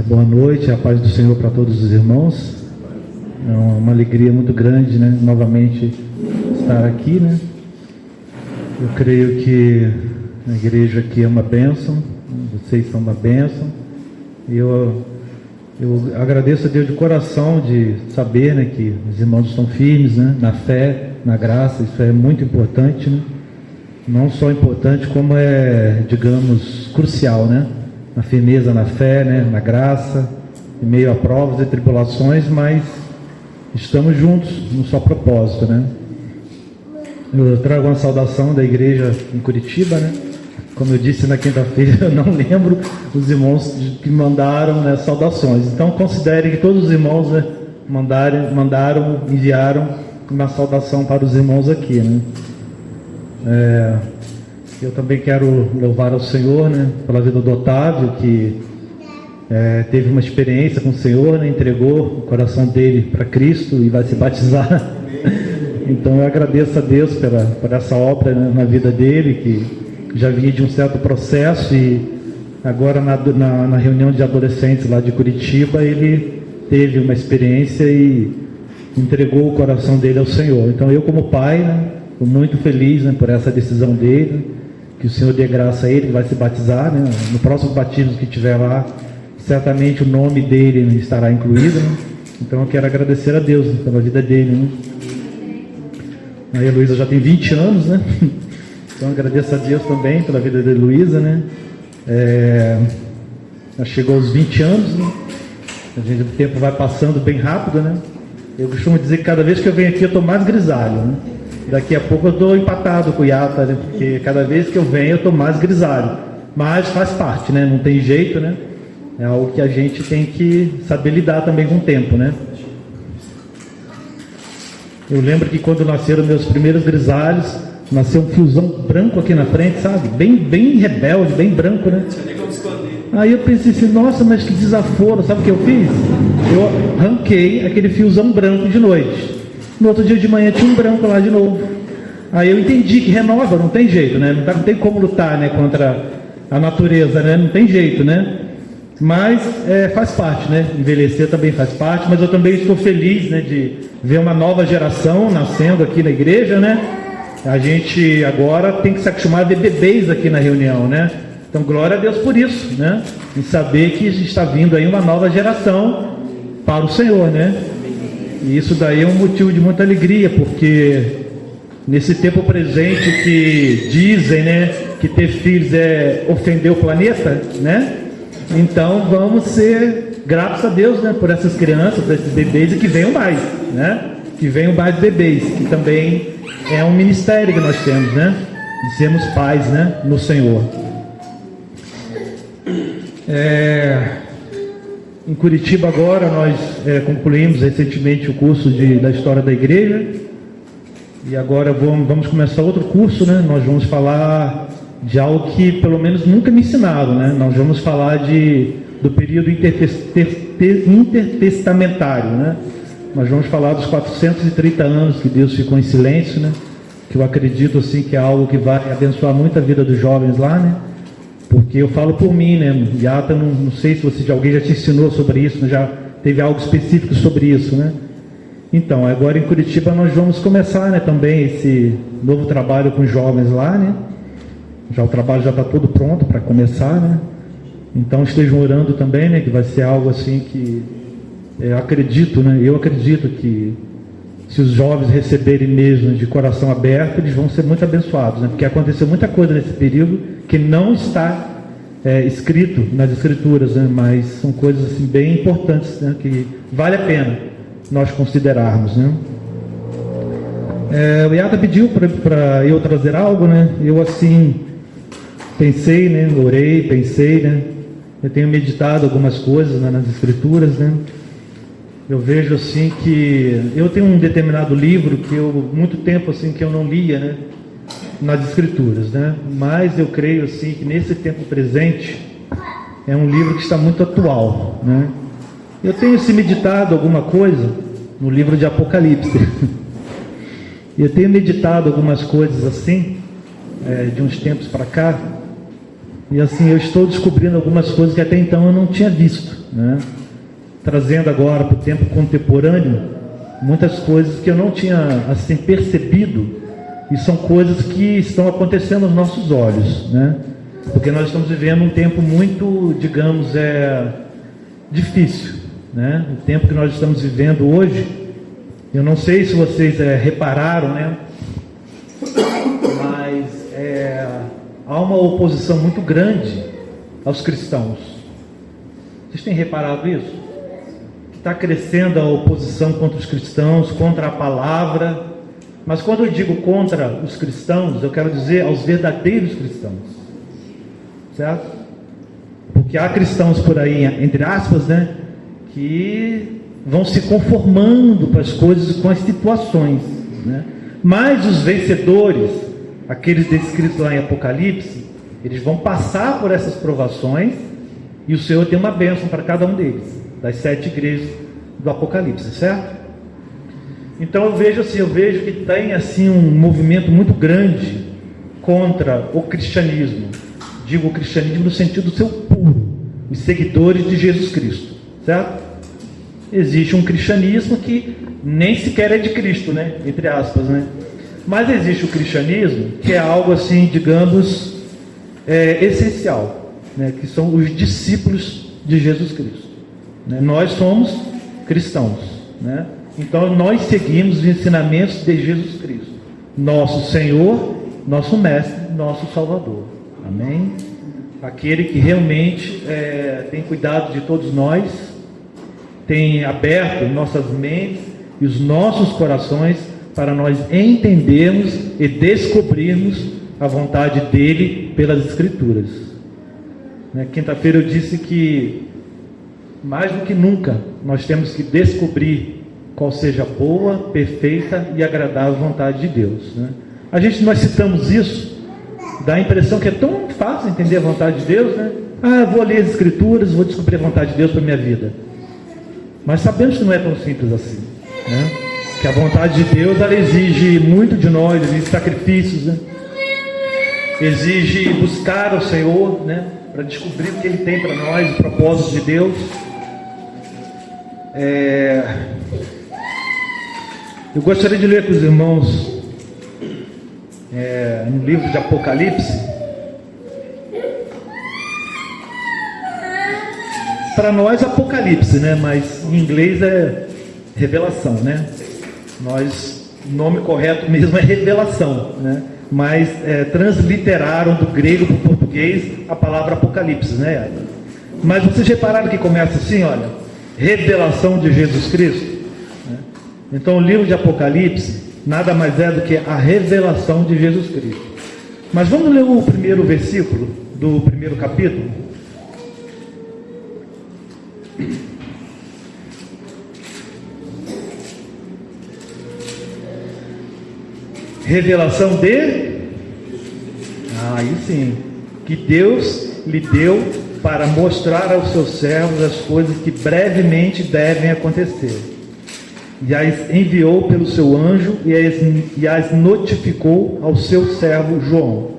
Boa noite, a paz do Senhor para todos os irmãos. É uma alegria muito grande, né, novamente estar aqui, né. Eu creio que a igreja aqui é uma bênção, vocês são uma bênção, e eu agradeço a Deus de coração de saber, né, que os irmãos estão firmes, né, na fé, na graça. Isso é muito importante, né, não só importante como digamos, crucial, né, na firmeza na fé, né, na graça, em meio a provas e tribulações, mas estamos juntos no só propósito, né. Eu trago uma saudação da igreja em Curitiba, né. Como eu disse na quinta-feira, eu não lembro os irmãos que mandaram, né, saudações. Então considere que todos os irmãos, né, enviaram uma saudação para os irmãos aqui, né. Eu também quero louvar ao Senhor, né, pela vida do Otávio, que teve uma experiência com o Senhor, né, entregou o coração dele para Cristo e vai se batizar. Então eu agradeço a Deus por essa obra, né, na vida dele, que já vinha de um certo processo, e agora na reunião de adolescentes lá de Curitiba, ele teve uma experiência e entregou o coração dele ao Senhor. Então eu, como pai, né, estou muito feliz, né, por essa decisão dele, que o Senhor dê graça a ele, que vai se batizar, né, no próximo batismo que tiver lá, certamente o nome dele estará incluído, né. Então eu quero agradecer a Deus, né, pela vida dele, né. A Heloísa já tem 20 anos, né? Então agradeço a Deus também pela vida da Heloísa, né? Já chegou aos 20 anos, né? O tempo vai passando bem rápido, né? Eu costumo dizer que cada vez que eu venho aqui eu estou mais grisalho, né? Daqui a pouco eu estou empatado com o Yata, né? Porque cada vez que eu venho eu estou mais grisalho. Mas faz parte, né? Não tem jeito, né? É algo que a gente tem que saber lidar também com o tempo, né? Eu lembro que quando nasceram meus primeiros grisalhos, nasceu um fiozão branco aqui na frente, sabe? Bem rebelde, bem branco, né? Aí eu pensei assim, nossa, mas que desaforo. Sabe o que eu fiz? Eu arranquei aquele fiozão branco de noite. No outro dia de manhã tinha um branco lá de novo. Aí eu entendi que renova, não tem jeito, né? Não tem como lutar, né, contra a natureza, né? Não tem jeito, né? Mas faz parte, né? Envelhecer também faz parte, mas eu também estou feliz, né, de ver uma nova geração nascendo aqui na igreja, né? A gente agora tem que se acostumar a ver bebês aqui na reunião, né? Então glória a Deus por isso, né? E saber que está vindo aí uma nova geração para o Senhor, né? E isso daí é um motivo de muita alegria, porque nesse tempo presente que dizem, né, que ter filhos é ofender o planeta, né? Então vamos ser gratos a Deus, né, por essas crianças, por esses bebês, e que venham mais, né? Que venham mais bebês, que também é um ministério que nós temos, né? De sermos pais, né, no Senhor. Em Curitiba agora nós concluímos recentemente o curso da história da igreja, e agora vamos começar outro curso, né? Nós vamos falar de algo que pelo menos nunca me ensinaram, né? Nós vamos falar do período intertestamentário, né? Nós vamos falar dos 430 anos que Deus ficou em silêncio, né? Que eu acredito assim que é algo que vai abençoar muito a vida dos jovens lá, né? Porque eu falo por mim, né? Yata, não sei se alguém já te ensinou sobre isso, né? Já teve algo específico sobre isso, né? Então, agora em Curitiba nós vamos começar, né, também esse novo trabalho com jovens lá, né? O trabalho já está todo pronto para começar, né? Então estejam orando também, né? Que vai ser algo assim que eu acredito que se os jovens receberem mesmo de coração aberto, eles vão ser muito abençoados, né? Porque aconteceu muita coisa nesse período que não está escrito nas escrituras, né? Mas são coisas assim bem importantes, né? Que vale a pena nós considerarmos, né? O Yata pediu para eu trazer algo, né? Eu assim pensei, né? Orei, né? Eu tenho meditado algumas coisas, né, nas escrituras, né? Eu vejo assim que eu tenho um determinado livro que muito tempo assim que eu não lia, né, nas escrituras, né? Mas eu creio assim que nesse tempo presente é um livro que está muito atual, né? Eu tenho se meditado alguma coisa no livro de Apocalipse. Eu tenho meditado algumas coisas assim de uns tempos para cá. E assim, eu estou descobrindo algumas coisas que até então eu não tinha visto, né? Trazendo agora para o tempo contemporâneo muitas coisas que eu não tinha assim percebido, e são coisas que estão acontecendo aos nossos olhos, né? Porque nós estamos vivendo um tempo muito, digamos, difícil, né? O tempo que nós estamos vivendo hoje, eu não sei se vocês repararam, né? Mas há uma oposição muito grande aos cristãos. Vocês têm reparado isso? Que está crescendo a oposição contra os cristãos, contra a palavra. Mas quando eu digo contra os cristãos, eu quero dizer aos verdadeiros cristãos, certo? Porque há cristãos por aí, entre aspas, né, que vão se conformando com as coisas, com as situações, né? Mas os vencedores, aqueles descritos lá em Apocalipse, eles vão passar por essas provações, e o Senhor tem uma bênção para cada um deles, das 7 igrejas do Apocalipse, certo? Então eu vejo que tem assim um movimento muito grande contra o cristianismo. Digo o cristianismo no sentido seu puro, os seguidores de Jesus Cristo, certo? Existe um cristianismo que nem sequer é de Cristo, né? Entre aspas, né? Mas existe o cristianismo que é algo assim, digamos, essencial, né? Que são os discípulos de Jesus Cristo, né? Nós somos cristãos, né? Então nós seguimos os ensinamentos de Jesus Cristo, nosso Senhor, nosso Mestre, nosso Salvador. Amém? Aquele que realmente tem cuidado de todos nós, tem aberto nossas mentes e os nossos corações para nós entendermos e descobrirmos a vontade dele pelas Escrituras. Quinta-feira eu disse que mais do que nunca nós temos que descobrir qual seja a boa, perfeita e agradável vontade de Deus, né? Nós citamos isso, dá a impressão que é tão fácil entender a vontade de Deus, né? Eu vou ler as Escrituras, vou descobrir a vontade de Deus para a minha vida. Mas sabemos que não é tão simples assim, né? Que a vontade de Deus, ela exige muito de nós, exige sacrifícios, né? Exige buscar o Senhor, né? Para descobrir o que Ele tem para nós, os propósitos de Deus. Eu gostaria de ler com os irmãos no livro de Apocalipse. Para nós Apocalipse, né? Mas em inglês é revelação, né? O nome correto mesmo é revelação, né? Mas transliteraram do grego para o português a palavra Apocalipse, né? Mas vocês repararam que começa assim, olha, revelação de Jesus Cristo, né? Então o livro de Apocalipse nada mais é do que a revelação de Jesus Cristo. Mas vamos ler o primeiro versículo do primeiro capítulo. Revelação de... aí sim, que Deus lhe deu para mostrar aos seus servos as coisas que brevemente devem acontecer. E as enviou pelo seu anjo e as notificou ao seu servo João,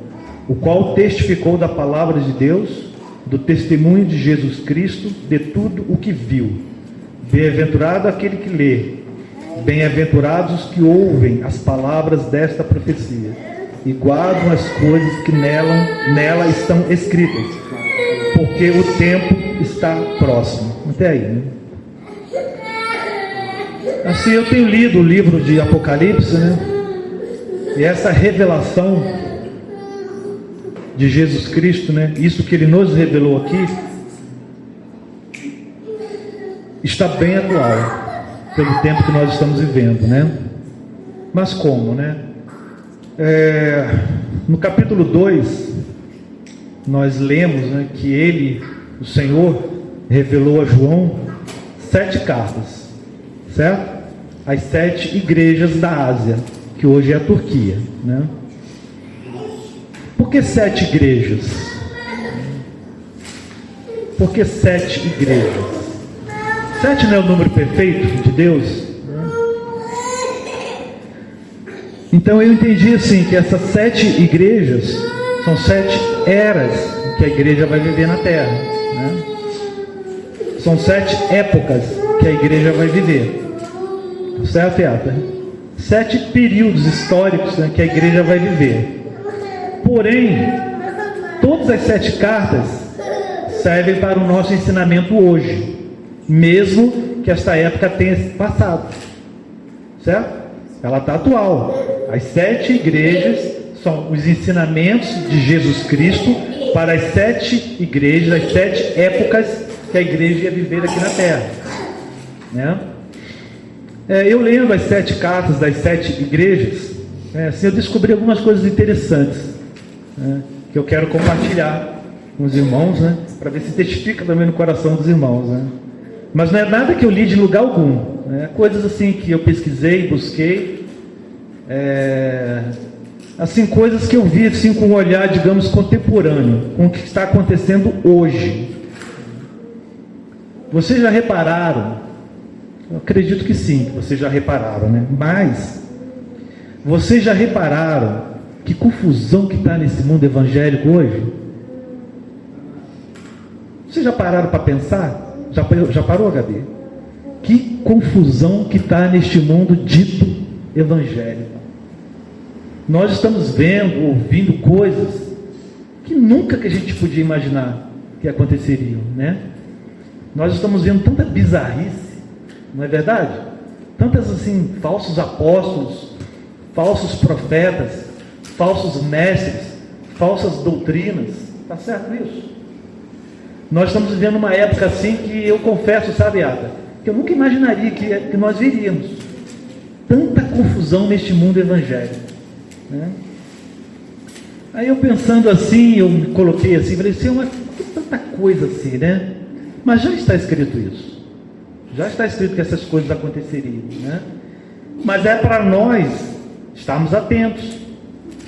o qual testificou da palavra de Deus, do testemunho de Jesus Cristo, de tudo o que viu. Bem-aventurado aquele que lê, bem-aventurados os que ouvem as palavras desta profecia e guardam as coisas que nela estão escritas, porque o tempo está próximo. Até aí, né? Assim, eu tenho lido o livro de Apocalipse, né? E essa revelação de Jesus Cristo, né? Isso que Ele nos revelou aqui está bem atual pelo tempo que nós estamos vivendo, né? Mas como, né? No capítulo 2 nós lemos, né, que o Senhor revelou a João 7 cartas, certo? As 7 igrejas da Ásia, que hoje é a Turquia, né? Por que 7 igrejas? Por que 7 igrejas? 7 não é o número perfeito de Deus? Então eu entendi assim, que essas 7 igrejas São 7 eras que a igreja vai viver na terra, né? São 7 épocas que a igreja vai viver. Certo, Yata? 7 períodos históricos, né, que a igreja vai viver. Porém, todas as 7 cartas servem para o nosso ensinamento hoje, mesmo que esta época tenha passado. Certo? Ela está atual. As 7 igrejas são os ensinamentos de Jesus Cristo para as 7 igrejas, as 7 épocas que a igreja ia viver aqui na terra, né? Eu lendo as 7 cartas das 7 igrejas, assim, eu descobri algumas coisas interessantes, né, que eu quero compartilhar com os irmãos, né, para ver se testifica também no coração dos irmãos, né? Mas não é nada que eu li de lugar algum, né? Coisas assim que eu pesquisei, busquei, assim, coisas que eu vi assim, com um olhar, digamos, contemporâneo, com o que está acontecendo hoje. Vocês já repararam? Eu acredito que sim, que vocês já repararam, né? Mas vocês já repararam que confusão que está nesse mundo evangélico hoje? Vocês já pararam para pensar? Já parou, Gabi? Que confusão que está neste mundo dito evangélico. Nós estamos vendo, ouvindo coisas que nunca que a gente podia imaginar que aconteceriam, né? Nós estamos vendo tanta bizarrice, não é verdade? Tantas assim, falsos apóstolos, falsos profetas, falsos mestres, falsas doutrinas. Está certo isso? Nós estamos vivendo uma época assim que eu confesso, sabe, Ada, que eu nunca imaginaria que nós viríamos. Tanta confusão neste mundo evangélico, né? Aí eu pensando assim, eu me coloquei assim, falei assim, que tanta coisa assim, né? Mas já está escrito isso. Já está escrito que essas coisas aconteceriam, né? Mas é para nós estarmos atentos,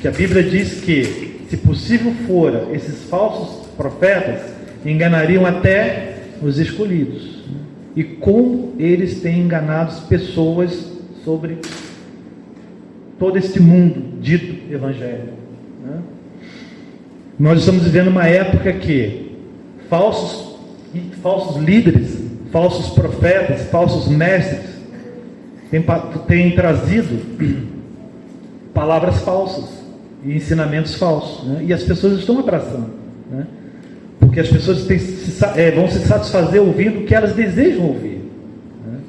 que a Bíblia diz que, se possível fora, esses falsos profetas enganariam até os escolhidos, né? E como eles têm enganado as pessoas sobre todo este mundo dito evangélico, né? Nós estamos vivendo uma época que falsos líderes, falsos profetas, falsos mestres têm trazido palavras falsas e ensinamentos falsos, né? E as pessoas estão abraçando, né? Porque as pessoas vão se satisfazer ouvindo o que elas desejam ouvir, né?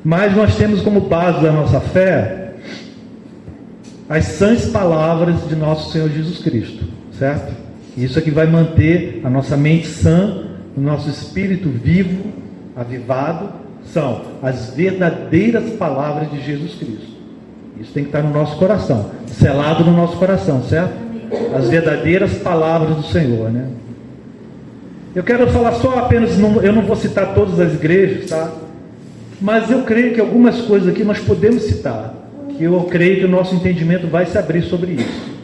Mas nós temos como base da nossa fé as sãs palavras de nosso Senhor Jesus Cristo, certo? Isso é que vai manter a nossa mente sã, o nosso espírito vivo, avivado, são as verdadeiras palavras de Jesus Cristo. Isso tem que estar no nosso coração, selado no nosso coração, certo? As verdadeiras palavras do Senhor, né? Eu quero falar só apenas, eu não vou citar todas as igrejas, tá? Mas eu creio que algumas coisas aqui nós podemos citar, que eu creio que o nosso entendimento vai se abrir sobre isso.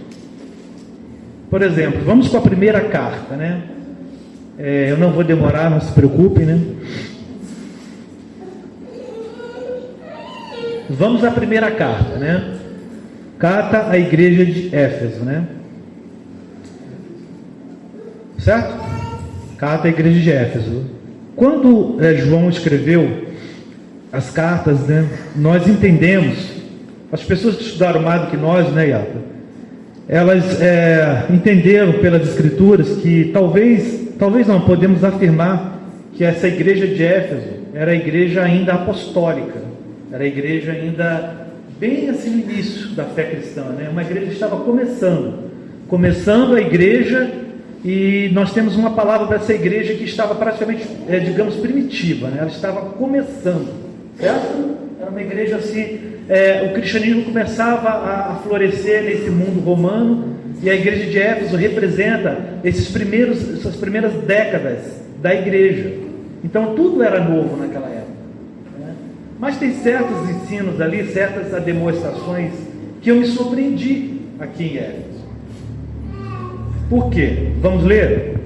Por exemplo, vamos com a primeira carta, né? Eu não vou demorar, não se preocupem, né? Vamos à primeira carta, né? Carta à igreja de Éfeso, né? Certo? Carta à igreja de Éfeso. Quando João escreveu as cartas, né? Nós entendemos, as pessoas que estudaram mais do que nós, né, Yata? Elas entenderam pelas escrituras que talvez não, podemos afirmar que essa igreja de Éfeso era a igreja ainda apostólica, era a igreja ainda bem assim no início da fé cristã, né? Uma igreja que estava começando a igreja, e nós temos uma palavra para essa igreja que estava praticamente, digamos, primitiva, né? Ela estava começando, certo? Era uma igreja assim, o cristianismo começava a florescer nesse mundo romano, e a igreja de Éfeso representa essas primeiras décadas da igreja. Então tudo era novo naquela época, né? Mas tem certos ensinos ali, certas demonstrações que eu me surpreendi aqui em Éfeso. Por quê? Vamos ler?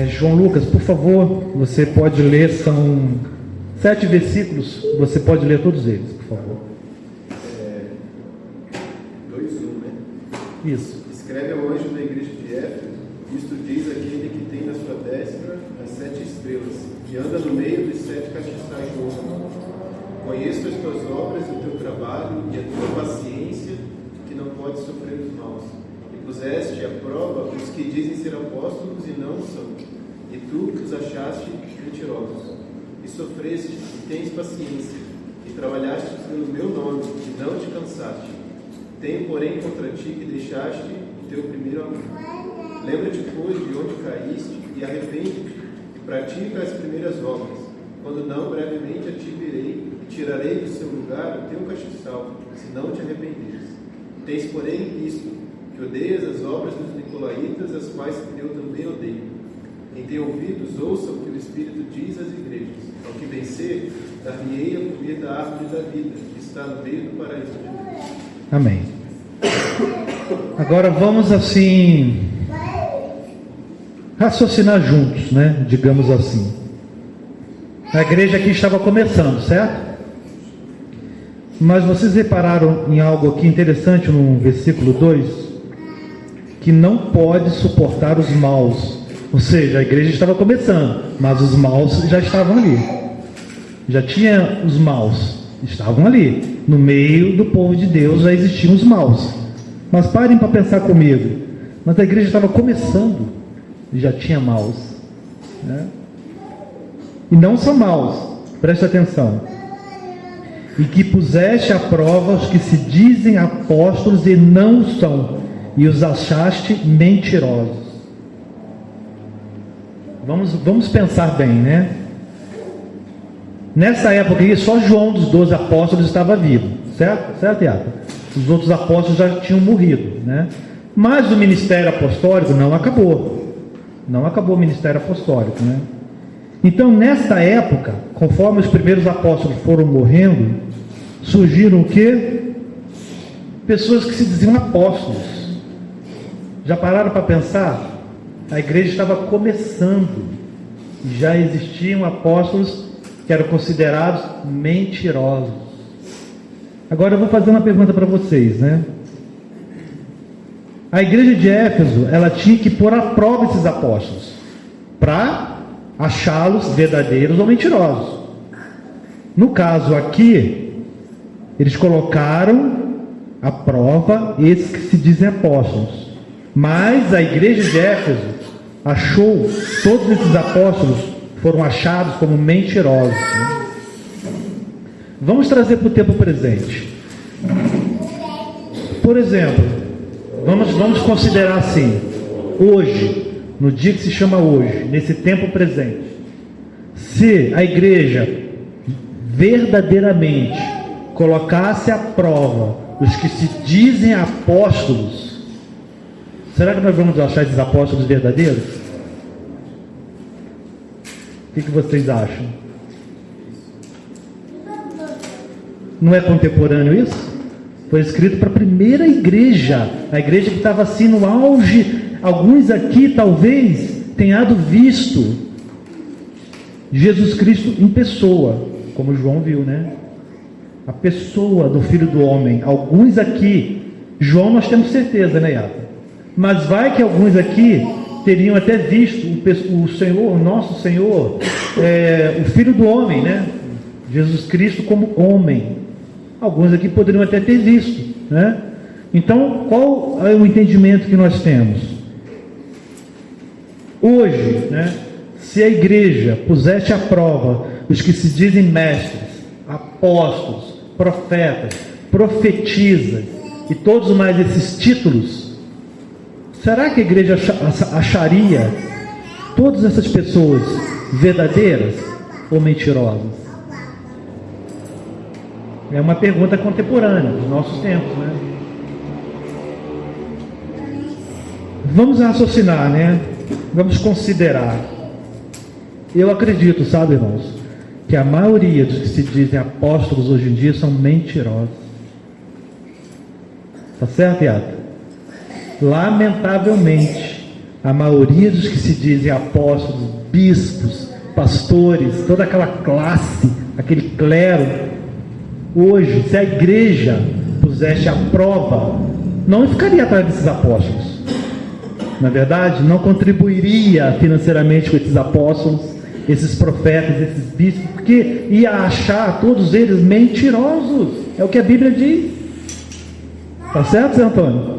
João Lucas, por favor, você pode ler, são 7 versículos, você pode ler todos eles, por favor. 2:1, né? Isso. Escreve ao anjo da igreja de Éfeso: isto diz aquele que tem na sua destra as 7 estrelas, que anda no meio dos 7 castiçais do ouro. Conheço as tuas obras, o teu trabalho e a tua paciência, que não pode sofrer os maus. E puseste à prova os que dizem ser apóstolos e não são, e tu os achaste mentirosos. E sofreste e tens paciência, e trabalhaste pelo meu nome, e não te cansaste. Tenho, porém, contra ti que deixaste o teu primeiro amor. Lembra-te, pois, de onde caíste, e arrepende-te, e pratica as primeiras obras. Quando não, brevemente a ti virei, e tirarei do seu lugar o teu castiçal, se não te arrependeres. Tens, porém, isto, que odeias as obras dos nicolaítas, as quais eu também odeio. Quem tem ouvidos, ouça o que o Espírito diz às igrejas. Ao que vencer, dar-lhe-ei a comer da árvore da vida, que está no meio do paraíso de Deus. Amém. Agora vamos assim raciocinar juntos, né? Digamos assim. A igreja aqui estava começando, certo? Mas vocês repararam em algo aqui interessante no versículo 2? Que não pode suportar os maus. Ou seja, a igreja estava começando, mas os maus já estavam ali. Já tinha os maus, estavam ali. No meio do povo de Deus já existiam os maus. Mas parem para pensar comigo. Mas a igreja estava começando e já tinha maus, né? E não são maus, preste atenção. E que puseste à prova os que se dizem apóstolos e não o são, e os achaste mentirosos. Vamos pensar bem, né? Nessa época aí, só João dos 12 apóstolos estava vivo, certo? Certo, Iago? Os outros apóstolos já tinham morrido, né? Mas o ministério apostólico não acabou. Não acabou o ministério apostólico, né? Então, nesta época, conforme os primeiros apóstolos foram morrendo, surgiram o quê? Pessoas que se diziam apóstolos. Já pararam para pensar? A igreja estava começando. Já existiam apóstolos que eram considerados mentirosos. Agora eu vou fazer uma pergunta para vocês, né? A igreja de Éfeso, ela tinha que pôr à prova esses apóstolos para achá-los verdadeiros ou mentirosos. No caso aqui, eles colocaram à prova esses que se dizem apóstolos. Mas a igreja de Éfeso achou, todos esses apóstolos foram achados como mentirosos, né? Vamos trazer para o tempo presente. Por exemplo, vamos considerar assim, hoje, no dia que se chama hoje, nesse tempo presente, se a igreja verdadeiramente colocasse à prova os que se dizem apóstolos, será que nós vamos achar esses apóstolos verdadeiros? O que vocês acham? Não é contemporâneo isso? Foi escrito para a primeira igreja, a igreja que estava assim no auge. Alguns aqui talvez tenham visto Jesus Cristo em pessoa, como João viu, né? A pessoa do Filho do Homem. Alguns aqui, João nós temos certeza, né, Iago? Mas vai que alguns aqui teriam até visto o Senhor, o nosso Senhor, o Filho do Homem, né? Jesus Cristo como homem. Alguns aqui poderiam até ter visto, né? Então, qual é o entendimento que nós temos? Hoje, né? Se a igreja pusesse à prova os que se dizem mestres, apóstolos, profetas, profetizas e todos mais esses títulos, será que a igreja acharia todas essas pessoas verdadeiras ou mentirosas? É uma pergunta contemporânea dos nossos tempos, né? Vamos raciocinar, né? Vamos considerar. Eu acredito, sabe, irmãos, que a maioria dos que se dizem apóstolos hoje em dia são mentirosos. Tá certo, Iago? Lamentavelmente, a maioria dos que se dizem apóstolos, bispos, pastores, toda aquela classe, aquele clero, hoje, se a igreja pusesse à prova não ficaria atrás desses apóstolos. Na verdade, não contribuiria financeiramente com esses apóstolos, esses profetas, esses bispos, porque ia achar todos eles mentirosos. É o que a Bíblia diz. Tá certo, Zé Antônio?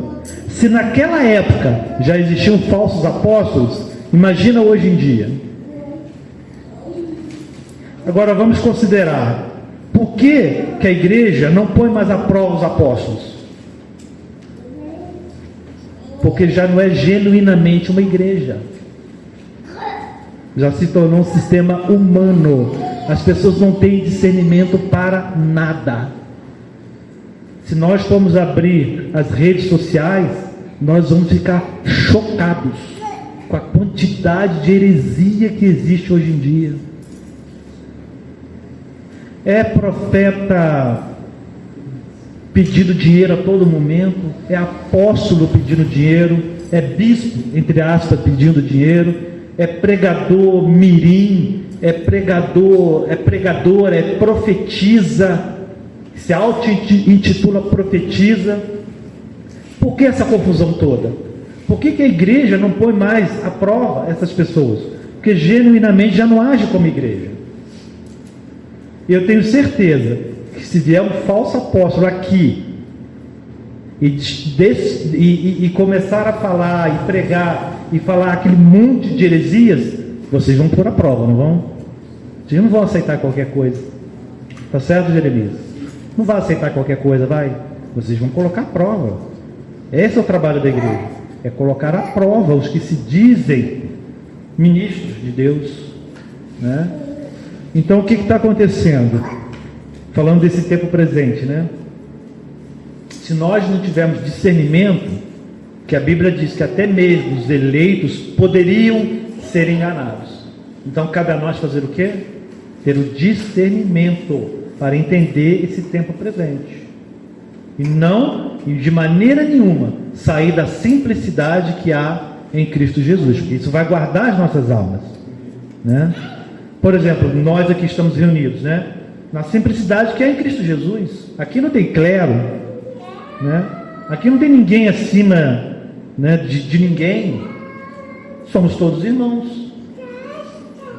Se naquela época já existiam falsos apóstolos, imagina hoje em dia. Agora vamos considerar, por que a igreja não põe mais à prova os apóstolos? Porque já não é genuinamente uma igreja. Já se tornou um sistema humano. As pessoas não têm discernimento para nada. Se nós formos abrir as redes sociais, nós vamos ficar chocados com a quantidade de heresia que existe hoje em dia. É profeta pedindo dinheiro a todo momento, é apóstolo pedindo dinheiro, é bispo, entre aspas, pedindo dinheiro, é pregador mirim, é profetiza, se auto-intitula profetiza. Por que essa confusão toda? Por que a igreja não põe mais à prova essas pessoas? Porque genuinamente já não age como igreja. E eu tenho certeza que se vier um falso apóstolo aqui e começar a falar e pregar e falar aquele monte de heresias, vocês vão pôr à prova, não vão? Vocês não vão aceitar qualquer coisa. Tá certo, Jeremias? Não vai aceitar qualquer coisa, vai? Vocês vão colocar à prova. Esse é o trabalho da igreja, é colocar à prova os que se dizem ministros de Deus, né? Então o que está acontecendo? Falando desse tempo presente, né? Se nós não tivermos discernimento, que a Bíblia diz que até mesmo os eleitos poderiam ser enganados. Então cabe a nós fazer o quê? Ter o discernimento para entender esse tempo presente. E não, de maneira nenhuma, sair da simplicidade que há em Cristo Jesus, porque isso vai guardar as nossas almas, né? Por exemplo, nós aqui estamos reunidos, né? Na simplicidade que é em Cristo Jesus. Aqui não tem clero, né? Aqui não tem ninguém acima, né, de ninguém. Somos todos irmãos.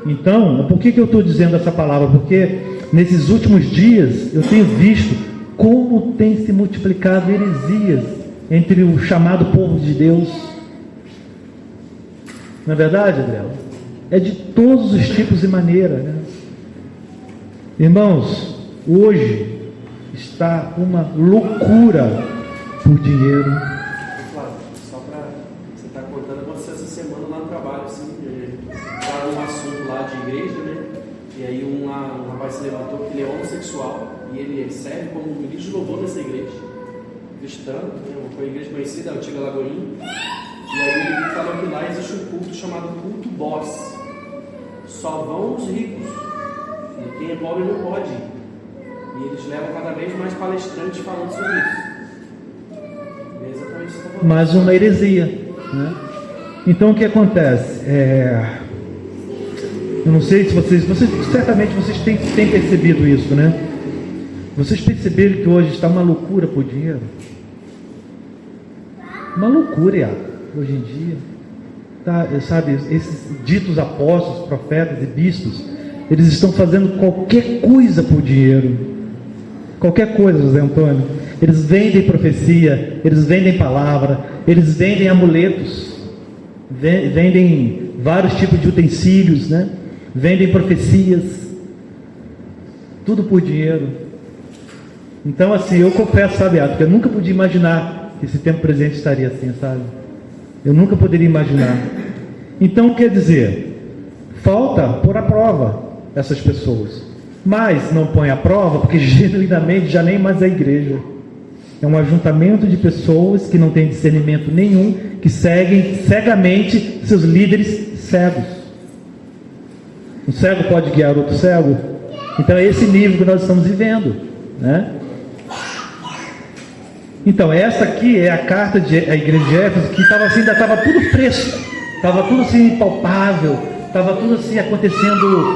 Então, por que eu estou dizendo essa palavra? Porque nesses últimos dias eu tenho visto como tem se multiplicado heresias entre o chamado povo de Deus. Não é verdade, Adriano? É de todos os tipos e maneiras, né? Irmãos, hoje está uma loucura por dinheiro. Claro, só para você estar contando, aconteceu essa semana lá no trabalho, assim, estava um assunto lá de igreja, né? E aí um rapaz se levantou que ele é homossexual e ele serve como ministro de louvor dessa igreja, cristã, né? Uma igreja conhecida, a antiga Lagoinha. E aí ele falou que lá existe um culto chamado culto boss. Só vão os ricos. E quem é pobre não pode ir. E eles levam cada vez mais palestrantes falando sobre isso. É exatamente isso que está falando. Mais uma heresia, né? Então o que acontece? Eu não sei se vocês certamente vocês têm percebido isso, né? Vocês perceberam que hoje está uma loucura por dinheiro? Uma loucura, hoje em dia. Tá, sabe, esses ditos apóstolos, profetas e bispos, eles estão fazendo qualquer coisa por dinheiro. Qualquer coisa, José Antônio. Eles vendem profecia, eles vendem palavra, eles vendem amuletos, vendem vários tipos de utensílios, né? Vendem profecias, tudo por dinheiro. Então, assim, eu confesso, sabe, que eu nunca podia imaginar que esse tempo presente estaria assim, sabe? Eu nunca poderia imaginar. Então, quer dizer, falta pôr à prova essas pessoas. Mas não põe à prova porque genuinamente já nem mais é igreja. É um ajuntamento de pessoas que não têm discernimento nenhum, que seguem cegamente seus líderes cegos. Um cego pode guiar outro cego? Então é esse nível que nós estamos vivendo, né? Então essa aqui é a carta da igreja de Éfeso, que estava assim, ainda estava tudo fresco, estava tudo assim palpável, estava tudo assim acontecendo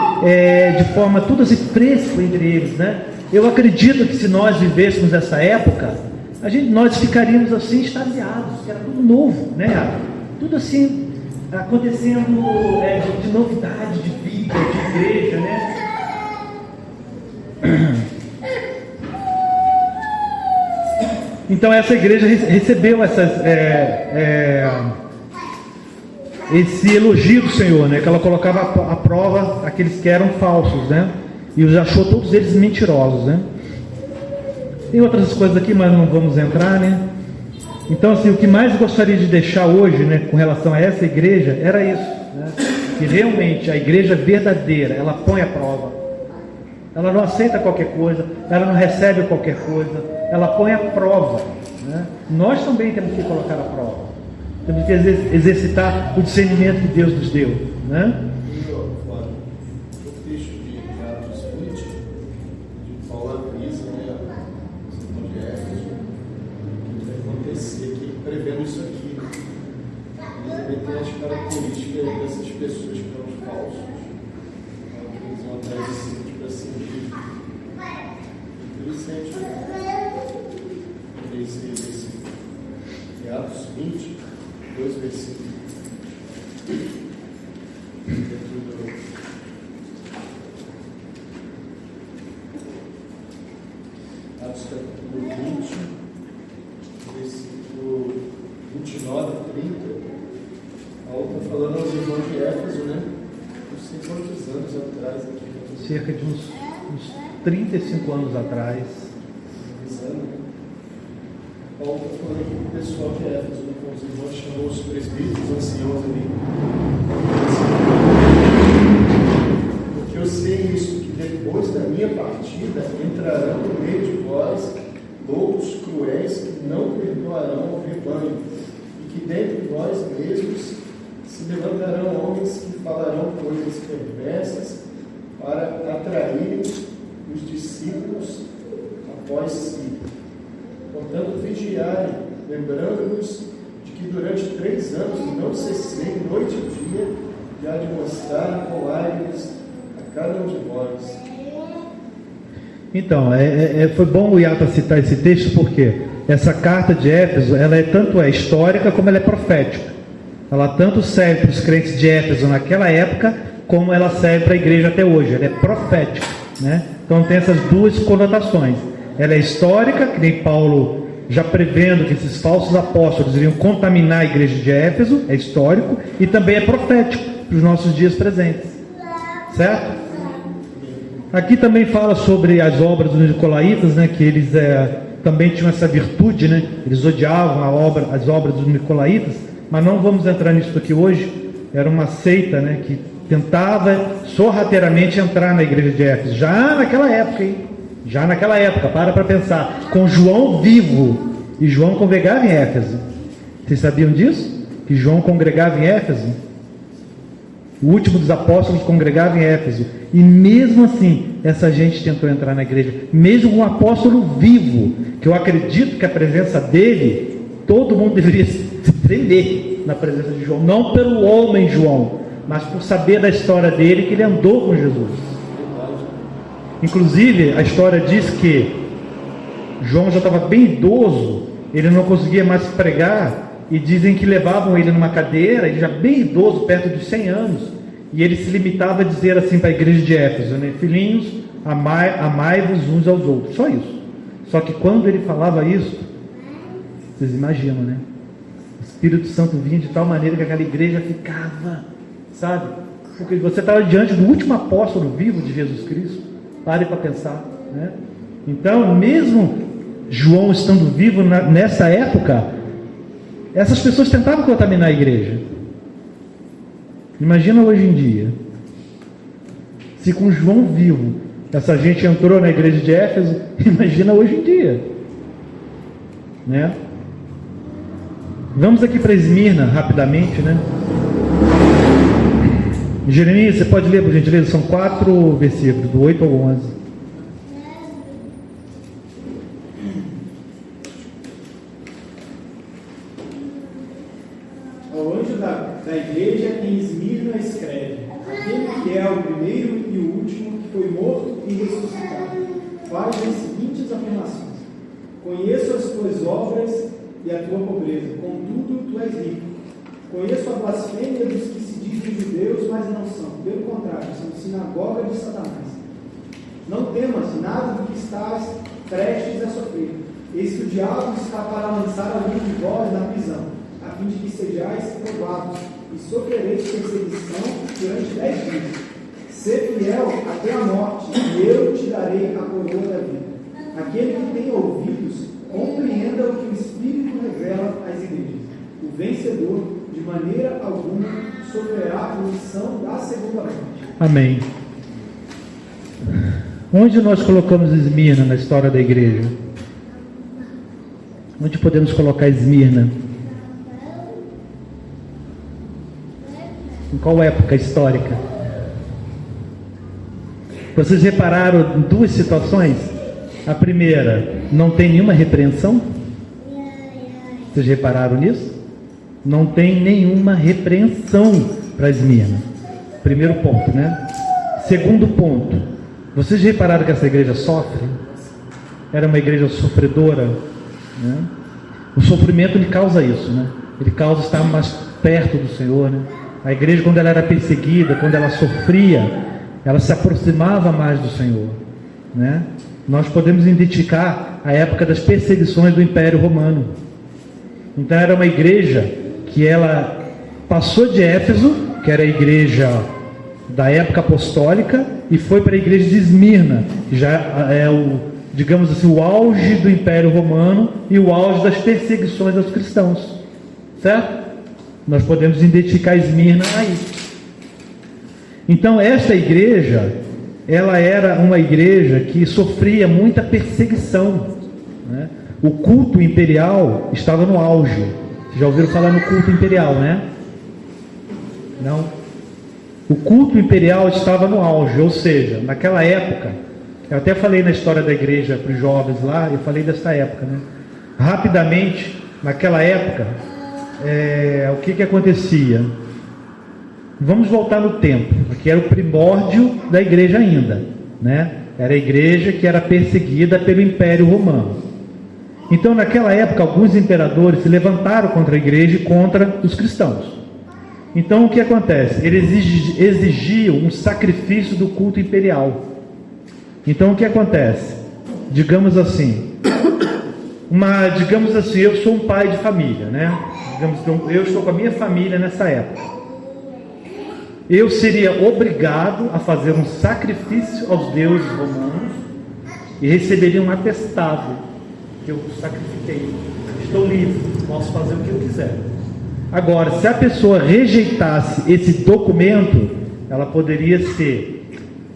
de forma tudo assim fresco entre eles, né? Eu acredito que se nós vivêssemos essa época, nós ficaríamos assim extasiados, que era tudo novo, né? Tudo assim acontecendo de novidade, de vida, de igreja, né? Então essa igreja recebeu esse elogio do Senhor, né? Que ela colocava à prova aqueles que eram falsos, né? E os achou todos eles mentirosos, né? Tem outras coisas aqui, mas não vamos entrar, né? Então, assim, o que mais gostaria de deixar hoje, né, com relação a essa igreja, era isso, né? Que realmente a igreja verdadeira, ela põe à prova. Ela não aceita qualquer coisa, ela não recebe qualquer coisa, ela põe à prova, né? Nós também temos que colocar à prova. Temos que exercitar o discernimento que Deus nos deu, né? O texto de Atos 20, de Paulo avisa, né, a cidade de Éfeso, que vai acontecer aqui, prevendo isso aqui. Eles também têm as características dessas pessoas que são os falsos. Eles vão atrás assim, tipo assim, interessante, né? Esse Atos 20, 2 versículos. Atos capítulo 20, versículo 29 a 30. Paulo está falando aos irmãos de Éfeso, né? Não sei quantos anos atrás aqui. Cerca de uns 35 anos atrás. Paulo está falando aqui com o pessoal de Éfeso, né? Com os irmãos, chamou os presbíteros, os anciãos ali. Porque eu sei isso, que depois da minha partida entrarão no meio de vós lobos cruéis que não perdoarão o rebanho, e que dentre vós mesmos se levantarão homens que falarão coisas perversas para atraírem os discípulos após si. Portanto, vigiai, lembrando-nos de que durante 3 anos não cessei noite e dia de admoestar com lágrimas a cada um de vós. Então, foi bom o Iata citar esse texto, porque essa carta de Éfeso, ela tanto histórica como ela é profética. Ela tanto serve para os crentes de Éfeso naquela época, como ela serve para a igreja até hoje. Ela é profética, né? Então tem essas duas conotações. Ela é histórica, que nem Paulo já prevendo que esses falsos apóstolos iriam contaminar a igreja de Éfeso, é histórico, e também é profético para os nossos dias presentes, certo? Aqui também fala sobre as obras dos nicolaítas, né, que eles também tinham essa virtude, né, eles odiavam as obras dos nicolaítas, mas não vamos entrar nisso aqui hoje. Era uma seita, né, que tentava sorrateiramente entrar na igreja de Éfeso, já naquela época, hein? Já naquela época, para pensar, com João vivo, e João congregava em Éfeso. Vocês sabiam disso? Que João congregava em Éfeso? O último dos apóstolos congregava em Éfeso. E mesmo assim, essa gente tentou entrar na igreja. Mesmo um apóstolo vivo, que eu acredito que a presença dele, todo mundo deveria se prender na presença de João. Não pelo homem João, mas por saber da história dele, que ele andou com Jesus. Inclusive, a história diz que João já estava bem idoso, ele não conseguia mais pregar, e dizem que levavam ele numa cadeira, ele já bem idoso, perto dos 100 anos, e ele se limitava a dizer assim para a igreja de Éfeso, né? Filhinhos, amai-vos uns aos outros, só isso. Só que quando ele falava isso, vocês imaginam, né? O Espírito Santo vinha de tal maneira que aquela igreja ficava, sabe? Porque você estava diante do último apóstolo vivo de Jesus Cristo. Pare para pensar, né? Então, mesmo João estando vivo nessa época, essas pessoas tentavam contaminar a igreja. Imagina hoje em dia, se com João vivo essa gente entrou na igreja de Éfeso, imagina hoje em dia, né? Vamos aqui para Esmirna rapidamente, né? Jeremias, você pode ler, por gentileza? São 4 versículos, do 8 ao 11. Ao anjo da igreja em Esmirna escreve: aquele que é o primeiro e o último, que foi morto e ressuscitado, faz as seguintes afirmações: Conheço as tuas obras e a tua pobreza, contudo tu és rico. Conheço a blasfêmia dos que se dizem judeus, mas não são. Pelo contrário, são sinagoga de Satanás. Não temas nada do que estás prestes a sofrer. Eis que o diabo está para lançar algum de vós na prisão, a fim de que sejais provados, e sofrereis perseguição durante 10 dias. Ser fiel até a morte, e eu te darei a coroa da vida. Aquele que tem ouvidos, compreenda o que o Espírito revela às igrejas. O vencedor, de maneira alguma, sofrerá a punição da segunda morte. Amém. Onde nós colocamos Esmirna na história da igreja? Onde podemos colocar Esmirna? Em qual época histórica? Vocês repararam em duas situações? A primeira, não tem nenhuma repreensão? Vocês repararam nisso? Não tem nenhuma repreensão para Esmirna. Primeiro ponto, né? Segundo ponto, vocês repararam que essa igreja sofre? Era uma igreja sofredora, né? O sofrimento ele causa isso, né? Ele causa estar mais perto do Senhor, né? A igreja, quando ela era perseguida, quando ela sofria, ela se aproximava mais do Senhor, né? Nós podemos identificar a época das perseguições do Império Romano. Então era uma igreja que ela passou de Éfeso, que era a igreja da época apostólica, e foi para a igreja de Esmirna, que já é o, digamos assim, o auge do Império Romano e o auge das perseguições aos cristãos, certo? Nós podemos identificar Esmirna aí. Então esta igreja, ela era uma igreja que sofria muita perseguição, né? O culto imperial estava no auge. Vocês já ouviram falar no culto imperial, né? Não? O culto imperial estava no auge, ou seja, naquela época, eu até falei na história da igreja para os jovens lá, eu falei dessa época, né? Rapidamente, naquela época, o que acontecia? Vamos voltar no tempo, que era o primórdio da igreja ainda, né? Era a igreja que era perseguida pelo Império Romano. Então, naquela época, alguns imperadores se levantaram contra a igreja e contra os cristãos. Então, o que acontece? Eles exigiam um sacrifício do culto imperial. Então, o que acontece? Digamos assim, eu sou um pai de família, né? Digamos que eu estou com a minha família nessa época. Eu seria obrigado a fazer um sacrifício aos deuses romanos e receberia um atestado que eu sacrifiquei. Estou livre, posso fazer o que eu quiser. Agora, se a pessoa rejeitasse esse documento, ela poderia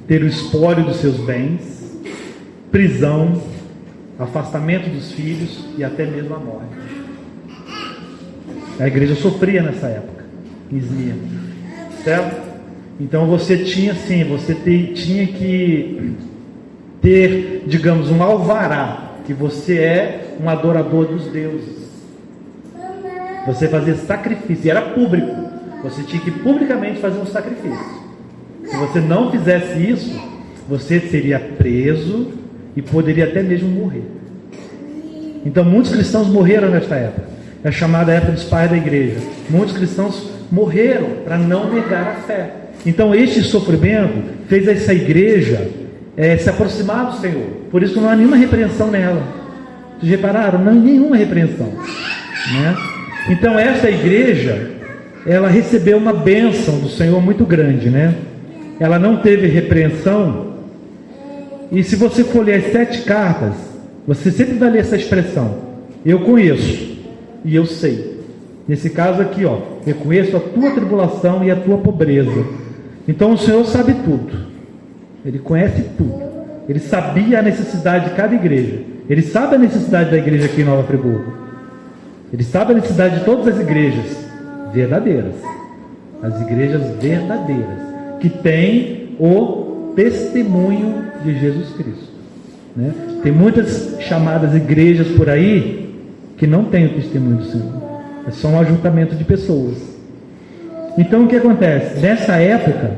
ter o espólio dos seus bens, prisão, afastamento dos filhos e até mesmo a morte. A igreja sofria nessa época, em Esmirna, certo? Então você tinha tinha que ter, digamos, um alvará, que você é um adorador dos deuses. Você fazia sacrifício, e era público. Você tinha que publicamente fazer um sacrifício. Se você não fizesse isso, você seria preso e poderia até mesmo morrer. Então muitos cristãos morreram nesta época. É chamada época dos pais da igreja. Muitos cristãos morreram para não negar a fé. Então este sofrimento fez essa igreja se aproximar do Senhor. Por isso não há nenhuma repreensão nela. Vocês repararam? Não há nenhuma repreensão, né? Então essa igreja, ela recebeu uma bênção do Senhor muito grande, né? Ela não teve repreensão. E se você for ler as 7 cartas, você sempre vai ler essa expressão: eu conheço e eu sei. Nesse caso aqui, ó, eu conheço a tua tribulação e a tua pobreza. Então o Senhor sabe tudo. Ele conhece tudo. Ele sabia a necessidade de cada igreja. Ele sabe a necessidade da igreja aqui em Nova Friburgo. Ele sabe a necessidade de todas as igrejas verdadeiras. As igrejas verdadeiras, que têm o testemunho de Jesus Cristo, né? Tem muitas chamadas igrejas por aí que não têm o testemunho do Senhor. É só um ajuntamento de pessoas. Então o que acontece? Nessa época,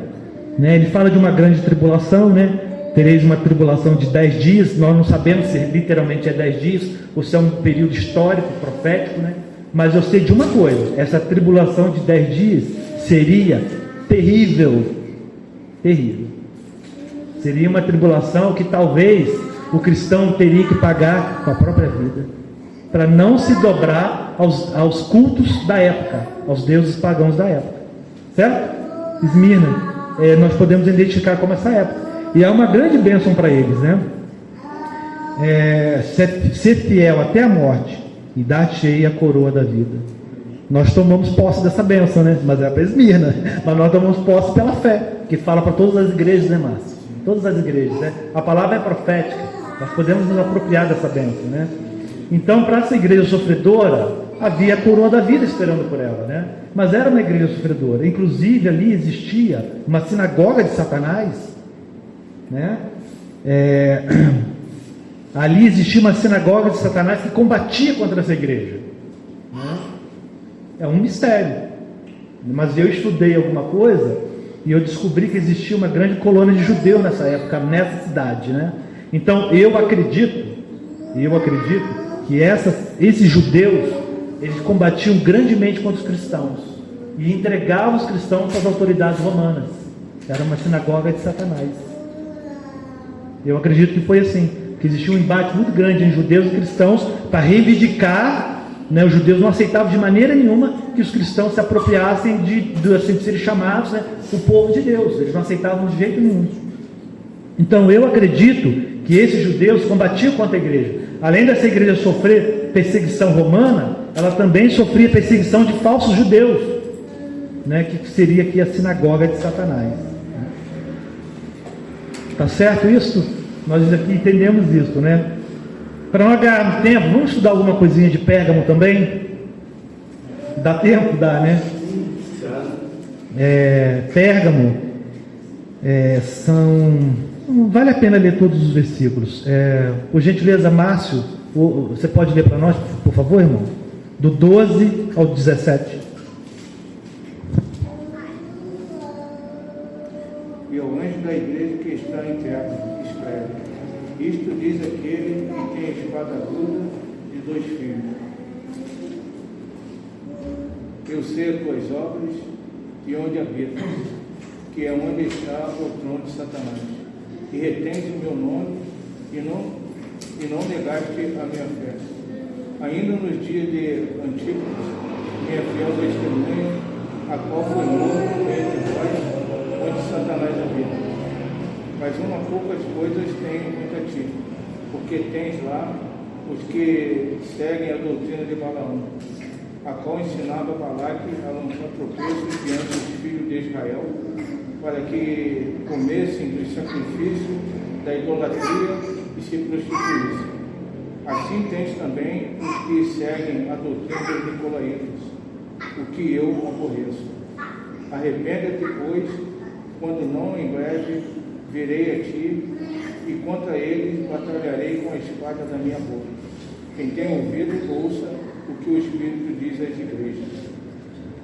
né, ele fala de uma grande tribulação, né? tereis uma tribulação de 10 dias, nós não sabemos se literalmente é 10 dias, ou se é um período histórico, profético, né? Mas eu sei de uma coisa, essa tribulação de 10 dias seria terrível, terrível. Seria uma tribulação que talvez o cristão teria que pagar com a própria vida, para não se dobrar aos cultos da época, aos deuses pagãos da época, certo? Esmirna, nós podemos identificar como essa época, e é uma grande bênção para eles, né? Ser fiel até a morte e dar-te a coroa da vida. Nós tomamos posse dessa bênção, né? Mas é para Esmirna, mas nós tomamos posse pela fé, que fala para todas as igrejas, né, Márcio? Todas as igrejas, né? A palavra é profética, nós podemos nos apropriar dessa bênção, né? Então, para essa igreja sofredora, havia a coroa da vida esperando por ela, né? Mas era uma igreja sofredora. Inclusive, ali existia uma sinagoga de Satanás, né? Ali existia uma sinagoga de Satanás que combatia contra essa igreja, né? É um mistério. Mas eu estudei alguma coisa e eu descobri que existia uma grande colônia de judeus nessa época, nessa cidade, né? Então, eu acredito que esses judeus, eles combatiam grandemente contra os cristãos e entregavam os cristãos para as autoridades romanas. Era uma sinagoga de Satanás. Eu acredito que foi assim, que existia um embate muito grande entre judeus e cristãos para reivindicar, né? Os judeus não aceitavam de maneira nenhuma que os cristãos se apropriassem de serem chamados, né, o povo de Deus. Eles não aceitavam de jeito nenhum. Então eu acredito que esses judeus combatiam contra a igreja. Além dessa igreja sofrer perseguição romana, ela também sofria perseguição de falsos judeus, né, que seria aqui a sinagoga de Satanás. Tá certo isso? Nós aqui entendemos isso, né? Para não ganhar tempo, vamos estudar alguma coisinha de Pérgamo também? Dá tempo? Dá, né? Pérgamo vale a pena ler todos os versículos. Por gentileza, Márcio, você pode ler para nós, por favor, irmão? Do 12 ao 17. E ao anjo da igreja que está em Pérgamo, escreve: isto diz aquele que tem a espada aguda de 2 filhos. Eu sei as tuas obras e onde habitas, que é onde está o trono de Satanás, e retens o meu nome e não negaste a minha fé. Ainda nos dias de Antípatro, minha fiel testemunha, a qual foi morto entre vós, onde Satanás habita. Mas poucas coisas tenho contra ti, porque tens lá os que seguem a doutrina de Balaão, a qual ensinava Balaque a lançar tropeços diante dos filhos de Israel, para que comessem dos sacrifícios da idolatria e se prostituíssem. Assim tens também os que seguem a doutrina dos nicolaítas, o que eu aborreço. Arrependa-te, pois, quando não em breve virei a ti, e contra eles batalharei com a espada da minha boca. Quem tem ouvido, ouça o que o Espírito diz às igrejas.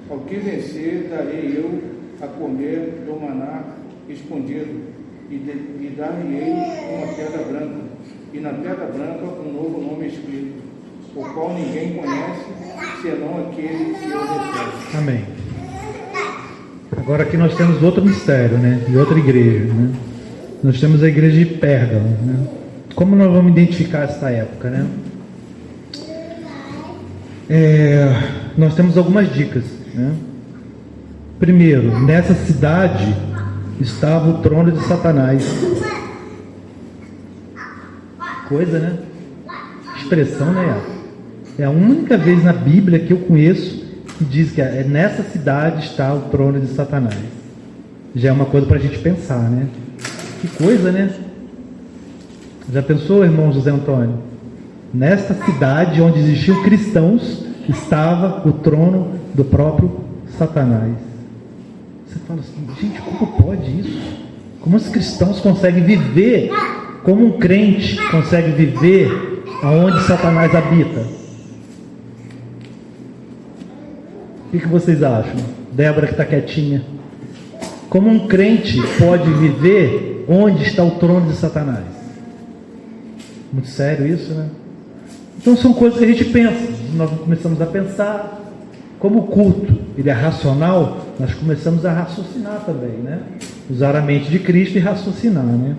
Ao que vencer, darei eu a comer do maná escondido, e dar-lhe-ei uma pedra branca, e na pedra branca um novo nome escrito, o qual ninguém conhece, senão aquele que eu detesto. Amém. Agora aqui nós temos outro mistério, né? De outra igreja, né? Nós temos a igreja de Pérgamo, né? Como nós vamos identificar essa época, né? Nós temos algumas dicas, né? Primeiro, nessa cidade estava o trono de Satanás. Coisa, né? Expressão, né? É a única vez na Bíblia que eu conheço que diz que nessa cidade está o trono de Satanás. Já é uma coisa para a gente pensar, né? Que coisa, né? Já pensou, irmão José Antônio? Nesta cidade onde existiam cristãos estava o trono do próprio Satanás. Você fala assim, gente, como pode isso? Como os cristãos conseguem viver, como um crente consegue viver aonde Satanás habita? O que vocês acham? Débora que está quietinha. Como um crente pode viver onde está o trono de Satanás. Muito sério isso, né? Então são coisas que a gente pensa. Nós começamos a pensar. Como o culto ele é racional, nós começamos a raciocinar também, né? Usar a mente de Cristo e raciocinar, né?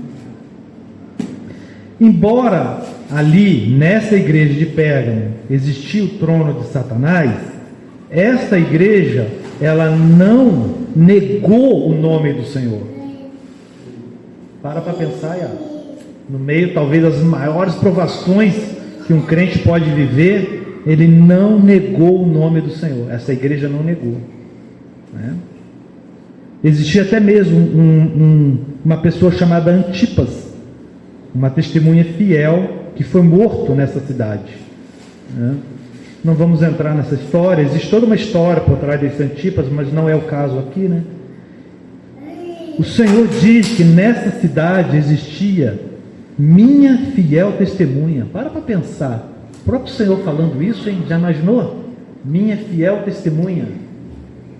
Embora ali, nessa igreja de Pérgamo, existia o trono de Satanás, esta igreja, ela não negou o nome do Senhor. Para pensar, no meio talvez das maiores provações que um crente pode viver, ele não negou o nome do Senhor. Essa igreja não negou, né? Existia até mesmo uma pessoa chamada Antipas, uma testemunha fiel, que foi morto nessa cidade, né? Não vamos entrar nessa história. Existe toda uma história por trás desse Antipas, mas não é o caso aqui, né? O Senhor diz que nessa cidade existia minha fiel testemunha. Para pensar. O próprio Senhor falando isso, hein? Já imaginou? Minha fiel testemunha.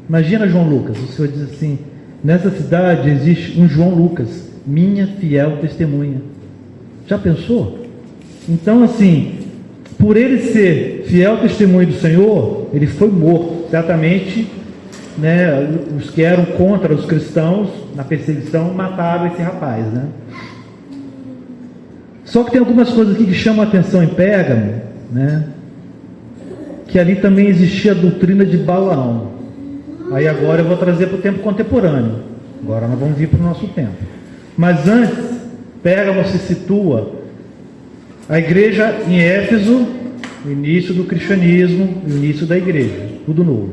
Imagina João Lucas. O Senhor diz assim: nessa cidade existe um João Lucas, minha fiel testemunha. Já pensou? Então, assim, por ele ser fiel testemunho do Senhor, ele foi morto. Certamente, né, os que eram contra os cristãos na perseguição mataram esse rapaz, né? Só que tem algumas coisas aqui que chamam a atenção em Pérgamo, né? Que ali também existia a doutrina de Balaão. Aí agora eu vou trazer para o tempo contemporâneo. Agora nós vamos vir para o nosso tempo. Mas antes, Pérgamo se situa a igreja em Éfeso, o início do cristianismo, o início da igreja, tudo novo.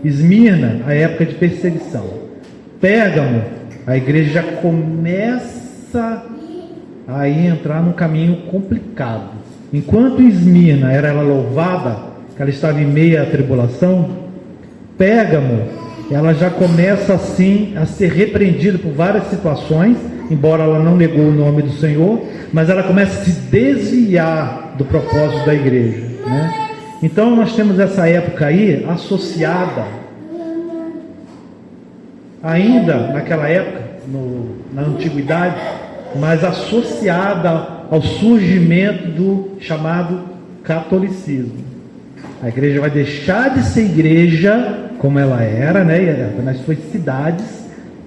Esmirna, a época de perseguição. Pérgamo, a igreja já começa a entrar num caminho complicado. Enquanto Esmirna era ela louvada, que ela estava em meio à tribulação, Pérgamo, ela já começa assim a ser repreendida por várias situações, embora ela não negou o nome do Senhor, mas ela começa a se desviar do propósito da igreja, né? Então nós temos essa época aí associada, ainda naquela época, na antiguidade, mas associada ao surgimento do chamado catolicismo. A igreja vai deixar de ser igreja como ela era, né, nas suas cidades,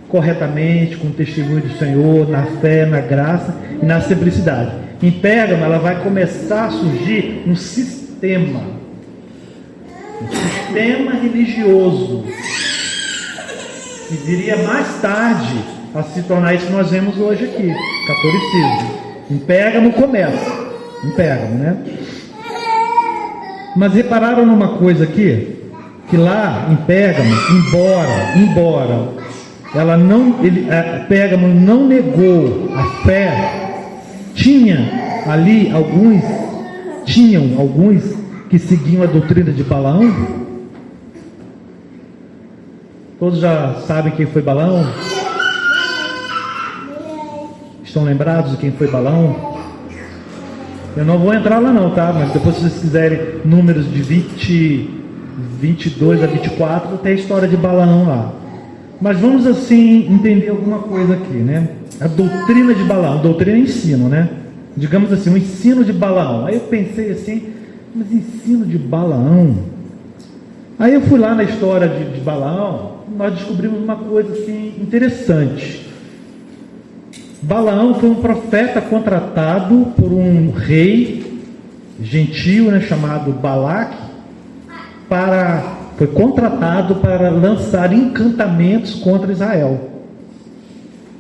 corretamente, com o testemunho do Senhor, na fé, na graça e na simplicidade. Em Pérgamo, ela vai começar a surgir um sistema religioso, que viria mais tarde a se tornar isso que nós vemos hoje aqui, catolicismo. Em Pérgamo começa, né? Mas repararam numa coisa aqui, que lá em Pérgamo, embora Pérgamo não negou a fé, tinham alguns que seguiam a doutrina de Balaão. Todos já sabem quem foi Balaão? Estão lembrados de quem foi Balaão? Eu não vou entrar lá não, tá? Mas depois, se vocês quiserem números de 22 a 24, tem a história de Balaão lá. Mas vamos assim entender alguma coisa aqui, né? A doutrina de Balaão, doutrina é ensino, né? Digamos assim, o ensino de Balaão. Aí eu pensei assim, mas ensino de Balaão? Aí eu fui lá na história de Balaão, nós descobrimos uma coisa assim interessante. Balaão foi um profeta contratado por um rei gentil, né, chamado Balaque, foi contratado para lançar encantamentos contra Israel.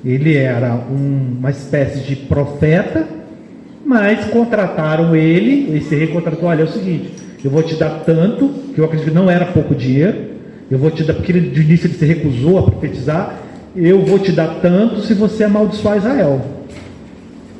Ele era uma espécie de profeta, mas contrataram esse rei contratou: olha, é o seguinte, eu vou te dar tanto, que eu acredito que não era pouco dinheiro, eu vou te dar, porque de início ele se recusou a profetizar, eu vou te dar tanto se você amaldiçoar Israel.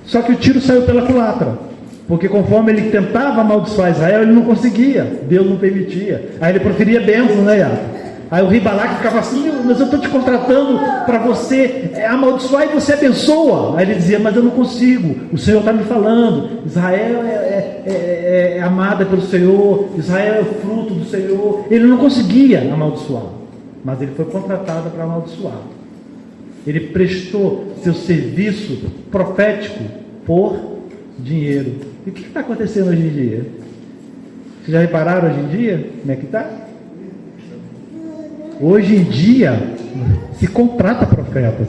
Só que o tiro saiu pela culatra, porque conforme ele tentava amaldiçoar Israel, ele não conseguia, Deus não permitia. Aí ele proferia bênção, né, Iago? Aí o rei Balaque ficava assim: mas eu estou te contratando para você amaldiçoar e você abençoa. Aí ele dizia: mas eu não consigo, o Senhor está me falando, Israel é amada pelo Senhor, Israel é o fruto do Senhor. Ele não conseguia amaldiçoar, mas ele foi contratado para amaldiçoar. Ele prestou seu serviço profético por dinheiro. E o que está acontecendo hoje em dia? Vocês já repararam hoje em dia? Como é que está? Hoje em dia, se contrata profetas.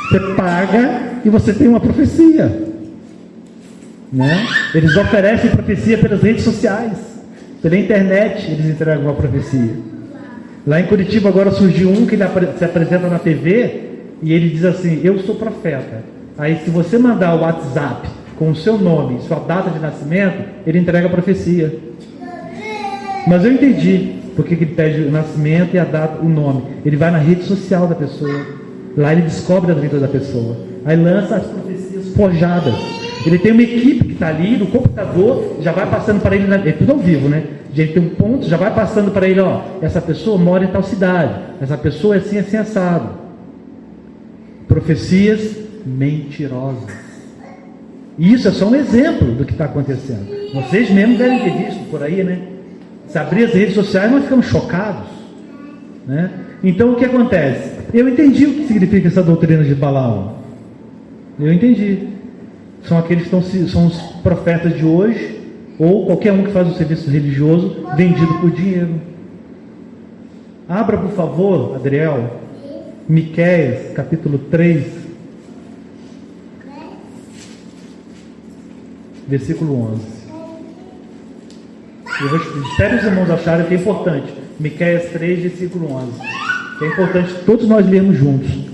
Você paga e você tem uma profecia. Né? Eles oferecem profecia pelas redes sociais. Pela internet eles entregam uma profecia. Lá em Curitiba agora surgiu um que ele se apresenta na TV e ele diz assim: eu sou profeta. Aí se você mandar o WhatsApp com o seu nome e sua data de nascimento, ele entrega a profecia. Mas eu entendi porque que ele pede o nascimento e a data, o nome. Ele vai na rede social da pessoa. Lá ele descobre a vida da pessoa. Aí lança as profecias forjadas. Ele tem uma equipe que está ali no computador, já vai passando para ele, é tudo ao vivo, né? Ele tem um ponto, já vai passando para ele, ó, essa pessoa mora em tal cidade, essa pessoa é assim, assim, assado. Profecias mentirosas. E isso é só um exemplo do que está acontecendo. Vocês mesmos devem ter visto por aí, né? Se abrir as redes sociais, nós ficamos chocados, né? Então o que acontece? Eu entendi o que significa essa doutrina de Balaão. Eu entendi. São aqueles que são os profetas de hoje, ou qualquer um que faz um serviço religioso vendido por dinheiro. Abra, por favor, Adriel, Miqueias, capítulo 3, versículo 11. Espero os irmãos acharem que é importante. Miqueias 3, versículo 11. Que é importante todos nós lermos juntos.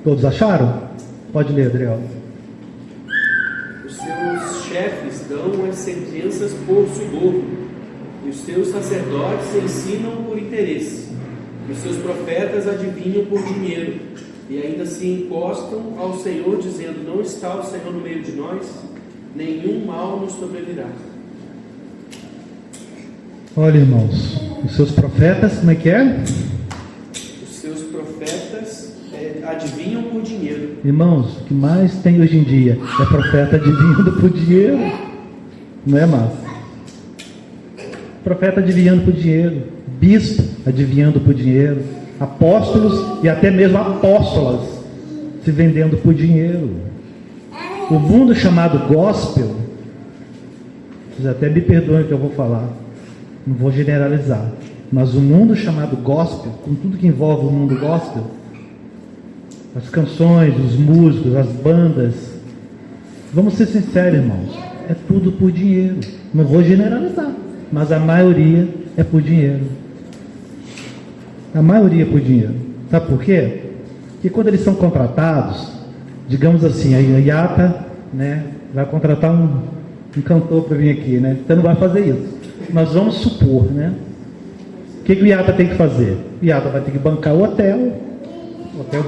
Todos acharam? Pode ler, Adriel. Os seus chefes dão as sentenças por suborno, e os seus sacerdotes ensinam por interesse, e os seus profetas adivinham por dinheiro, e ainda se encostam ao Senhor, dizendo: não está o Senhor no meio de nós, nenhum mal nos sobrevirá. Olha, irmãos, os seus profetas, como é que é? Os seus profetas adivinham por dinheiro. Irmãos, o que mais tem hoje em dia é profeta adivinhando por dinheiro. Não é, massa? Profeta adivinhando por dinheiro, bispo adivinhando por dinheiro, apóstolos e até mesmo apóstolas se vendendo por dinheiro. O mundo chamado gospel, vocês até me perdoem o que eu vou falar, não vou generalizar, mas o mundo chamado gospel, com tudo que envolve o mundo gospel, as canções, os músicos, as bandas, vamos ser sinceros, irmãos, é tudo por dinheiro. Não vou generalizar, mas a maioria é por dinheiro. A maioria é por dinheiro. Sabe por quê? Porque quando eles são contratados, digamos assim, a IATA, né, vai contratar um cantor para vir aqui, né? Você não vai fazer isso. Mas vamos supor, né? O que o IATA tem que fazer? O IATA vai ter que bancar o hotel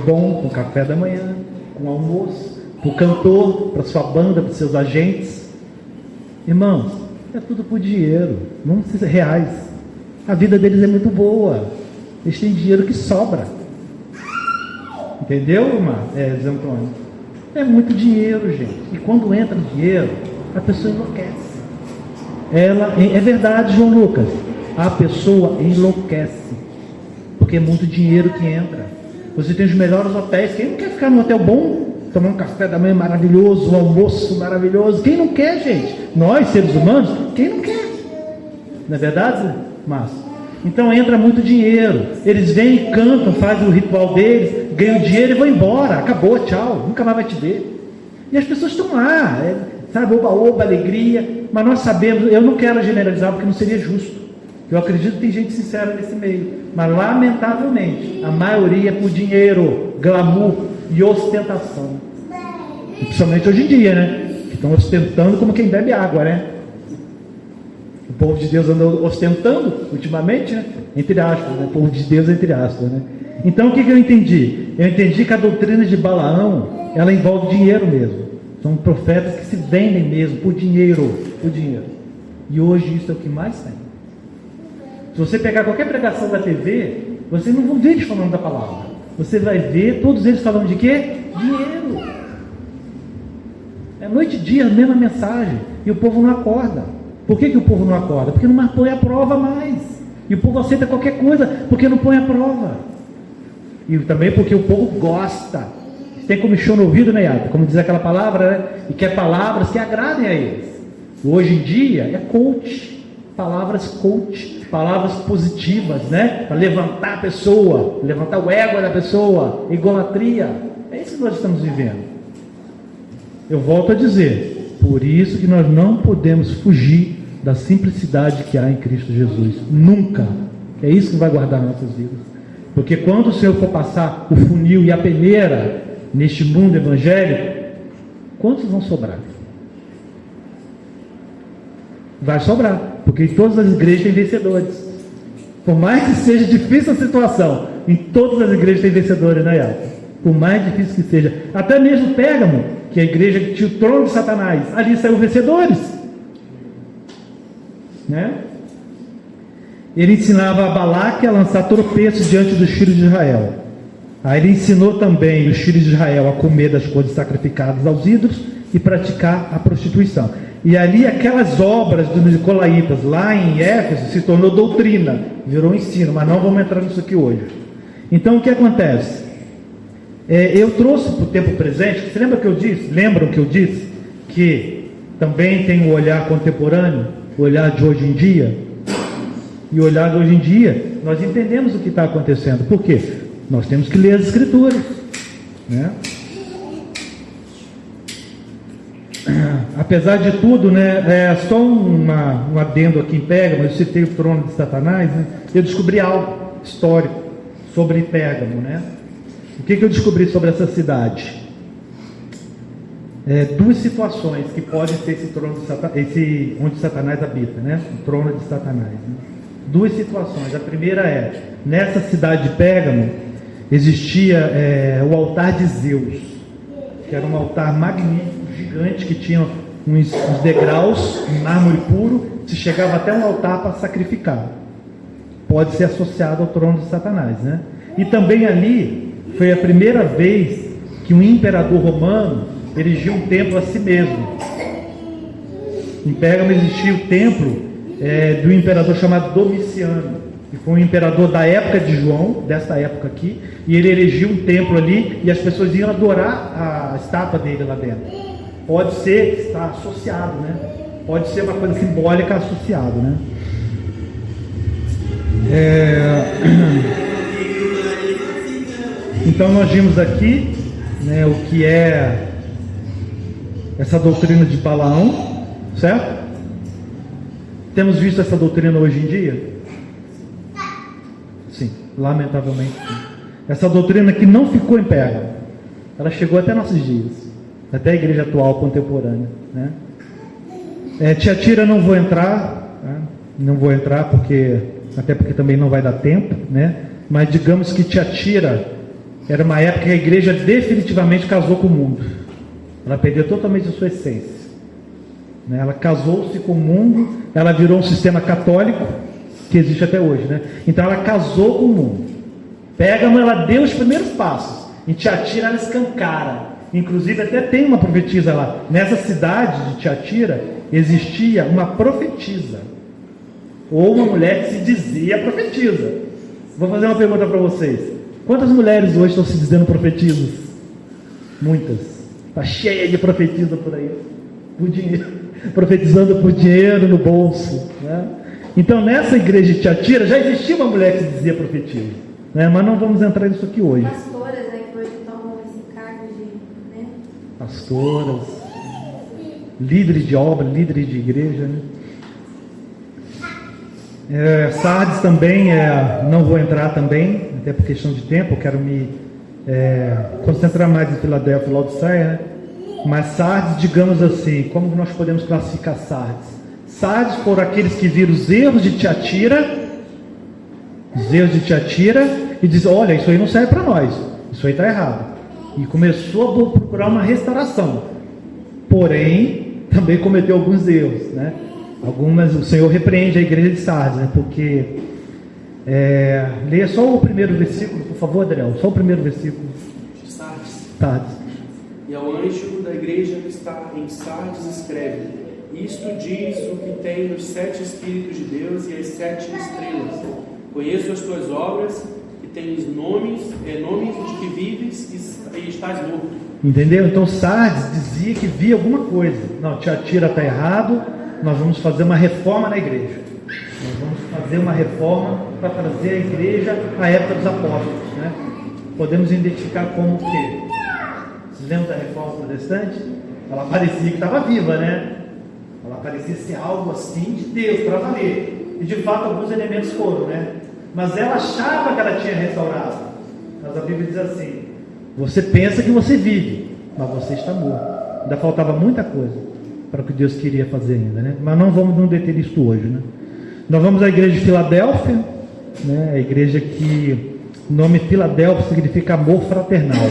bom, com café da manhã, com almoço, para o cantor, para sua banda, para os seus agentes. Irmãos, é tudo por dinheiro, não precisa reais. A vida deles é muito boa, eles têm dinheiro que sobra. Entendeu, irmã? Zé Antônio? É muito dinheiro, gente. E quando entra o dinheiro, a pessoa enlouquece. É verdade, João Lucas, a pessoa enlouquece, porque é muito dinheiro que entra. Você tem os melhores hotéis. Quem não quer ficar num hotel bom, tomar um café da manhã maravilhoso, um almoço maravilhoso? Quem não quer, gente? Nós, seres humanos, quem não quer? Não é verdade, Márcio? Então entra muito dinheiro. Eles vêm, cantam, fazem o ritual deles, ganham dinheiro e vão embora. Acabou, tchau, nunca mais vai te ver. E as pessoas estão lá, sabe, oba-oba, alegria. Mas nós sabemos, eu não quero generalizar porque não seria justo. Eu acredito que tem gente sincera nesse meio. Mas lamentavelmente, a maioria é por dinheiro, glamour e ostentação. E principalmente hoje em dia, né? Que estão ostentando como quem bebe água, né? O povo de Deus anda ostentando ultimamente, né? Entre aspas, né? O povo de Deus entre aspas, né? Então o que eu entendi? Eu entendi que a doutrina de Balaão, ela envolve dinheiro mesmo. São profetas que se vendem mesmo por dinheiro, por dinheiro. E hoje isso é o que mais tem. Se você pegar qualquer pregação da TV, você não vai ver eles falando da palavra. Você vai ver todos eles falando de quê? Dinheiro. É noite e dia, a mesma mensagem. E o povo não acorda. Por que o povo não acorda? Porque não põe a prova mais. E o povo aceita qualquer coisa porque não põe a prova. E também porque o povo gosta. Tem comichão no ouvido, né, Yata? Como diz aquela palavra, né? E quer palavras que agradem a eles. Hoje em dia é coach. Palavras positivas, né? Para levantar a pessoa, levantar o ego da pessoa, idolatria. É isso que nós estamos vivendo. Eu volto a dizer, por isso que nós não podemos fugir da simplicidade que há em Cristo Jesus. Nunca. É isso que vai guardar nossas vidas. Porque quando o Senhor for passar o funil e a peneira neste mundo evangélico, quantos vão sobrar? Vai sobrar, porque em todas as igrejas tem vencedores. Por mais que seja difícil a situação, em todas as igrejas tem vencedores, né, Yata? Por mais difícil que seja. Até mesmo Pérgamo, que é a igreja que tinha o trono de Satanás, ali saíram vencedores. Né? Ele ensinava a Balaque a lançar tropeços diante dos filhos de Israel. Aí ele ensinou também os filhos de Israel a comer das coisas sacrificadas aos ídolos e praticar a prostituição. E ali aquelas obras dos nicolaítas lá em Éfeso se tornou doutrina, virou ensino, mas não vamos entrar nisso aqui hoje. Então o que acontece? Eu trouxe para o tempo presente, você lembra que eu disse? Lembram que eu disse que também tem o olhar contemporâneo, o olhar de hoje em dia? E o olhar de hoje em dia, nós entendemos o que está acontecendo. Por quê? Nós temos que ler as Escrituras, né? Apesar de tudo, né, só um adendo aqui em Pérgamo, eu citei o trono de Satanás, né? Eu descobri algo histórico sobre Pérgamo, né? O que eu descobri sobre essa cidade? Duas situações que podem ser esse trono de Satanás, onde Satanás habita, né? O trono de Satanás, né? Duas situações. A primeira nessa cidade de Pérgamo existia o altar de Zeus, que era um altar magnífico, gigante, que tinha uns degraus em mármore puro, se chegava até um altar para sacrificar. Pode ser associado ao trono de Satanás, né? E também ali foi a primeira vez que um imperador romano erigiu um templo a si mesmo. Em Pérgamo existia o templo do imperador chamado Domiciano, que foi um imperador da época de João, dessa época aqui, e ele erigiu um templo ali e as pessoas iam adorar a estátua dele lá dentro. Pode ser, está associado, né? Pode ser uma coisa simbólica associada, né? Então nós vimos aqui, né, o que é essa doutrina de Balaão, certo? Temos visto essa doutrina hoje em dia? Sim, lamentavelmente sim. Essa doutrina que não ficou em Pérgamo, ela chegou até nossos dias, até a igreja atual contemporânea, né? Tiatira não vou entrar, né? Não vou entrar até porque também não vai dar tempo, né? Mas digamos que Tiatira era uma época que a igreja definitivamente casou com o mundo. Ela perdeu totalmente a sua essência, né? Ela casou-se com o mundo, ela virou um sistema católico que existe até hoje, né? Então ela casou com o mundo. Pérgamo, ela deu os primeiros passos. Em Tiatira ela escancara. Inclusive até tem uma profetisa lá. Nessa cidade de Tiatira existia uma profetisa, ou uma mulher que se dizia profetisa. Vou fazer uma pergunta para vocês. Quantas mulheres hoje estão se dizendo profetisas? Muitas. Está cheia de profetisa por aí, por dinheiro, profetizando por dinheiro no bolso, né? Então nessa igreja de Tiatira já existia uma mulher que se dizia profetisa, né? Mas não vamos entrar nisso aqui hoje. Pastoras, né, que hoje tomam esse cargo de, né? Pastoras, líderes de obra, líderes de igreja, né? Sardes também, não vou entrar também, até por questão de tempo, eu quero me concentrar mais em Filadélfia e Laodiceia, né? Mas Sardes, digamos assim, como nós podemos classificar Sardes? Sardes foram aqueles que viram os erros de Tiatira, e dizem, olha, isso aí não serve para nós, isso aí está errado. E começou a procurar uma restauração, porém, também cometeu alguns erros, né? O Senhor repreende a igreja de Sardes, né? Porque leia só o primeiro versículo, por favor, Adriel, só o primeiro versículo. Sardes. Sardes. E ao anjo da igreja que está em Sardes escreve: Isto diz o que tem os 7 Espíritos de Deus e as 7 estrelas. Conheço as tuas obras, que tens nomes de que vives e estás morto. Entendeu? Então Sardes dizia que via alguma coisa. Não, Tiatira está errado, nós vamos fazer uma reforma na igreja. Nós vamos fazer uma reforma para trazer a igreja à época dos apóstolos, né? Podemos identificar como o quê? Vocês lembram da reforma protestante? Ela parecia que estava viva, né? Ela parecia ser algo assim de Deus, para valer. E de fato alguns elementos foram, né? Mas ela achava que ela tinha restaurado. Mas a Bíblia diz assim: você pensa que você vive, mas você está morto. Ainda faltava muita coisa para o que Deus queria fazer ainda, né? Mas não vamos nos deter nisso hoje, né? Nós vamos à igreja de Filadélfia, né? A igreja que o nome Filadélfia significa amor fraternal,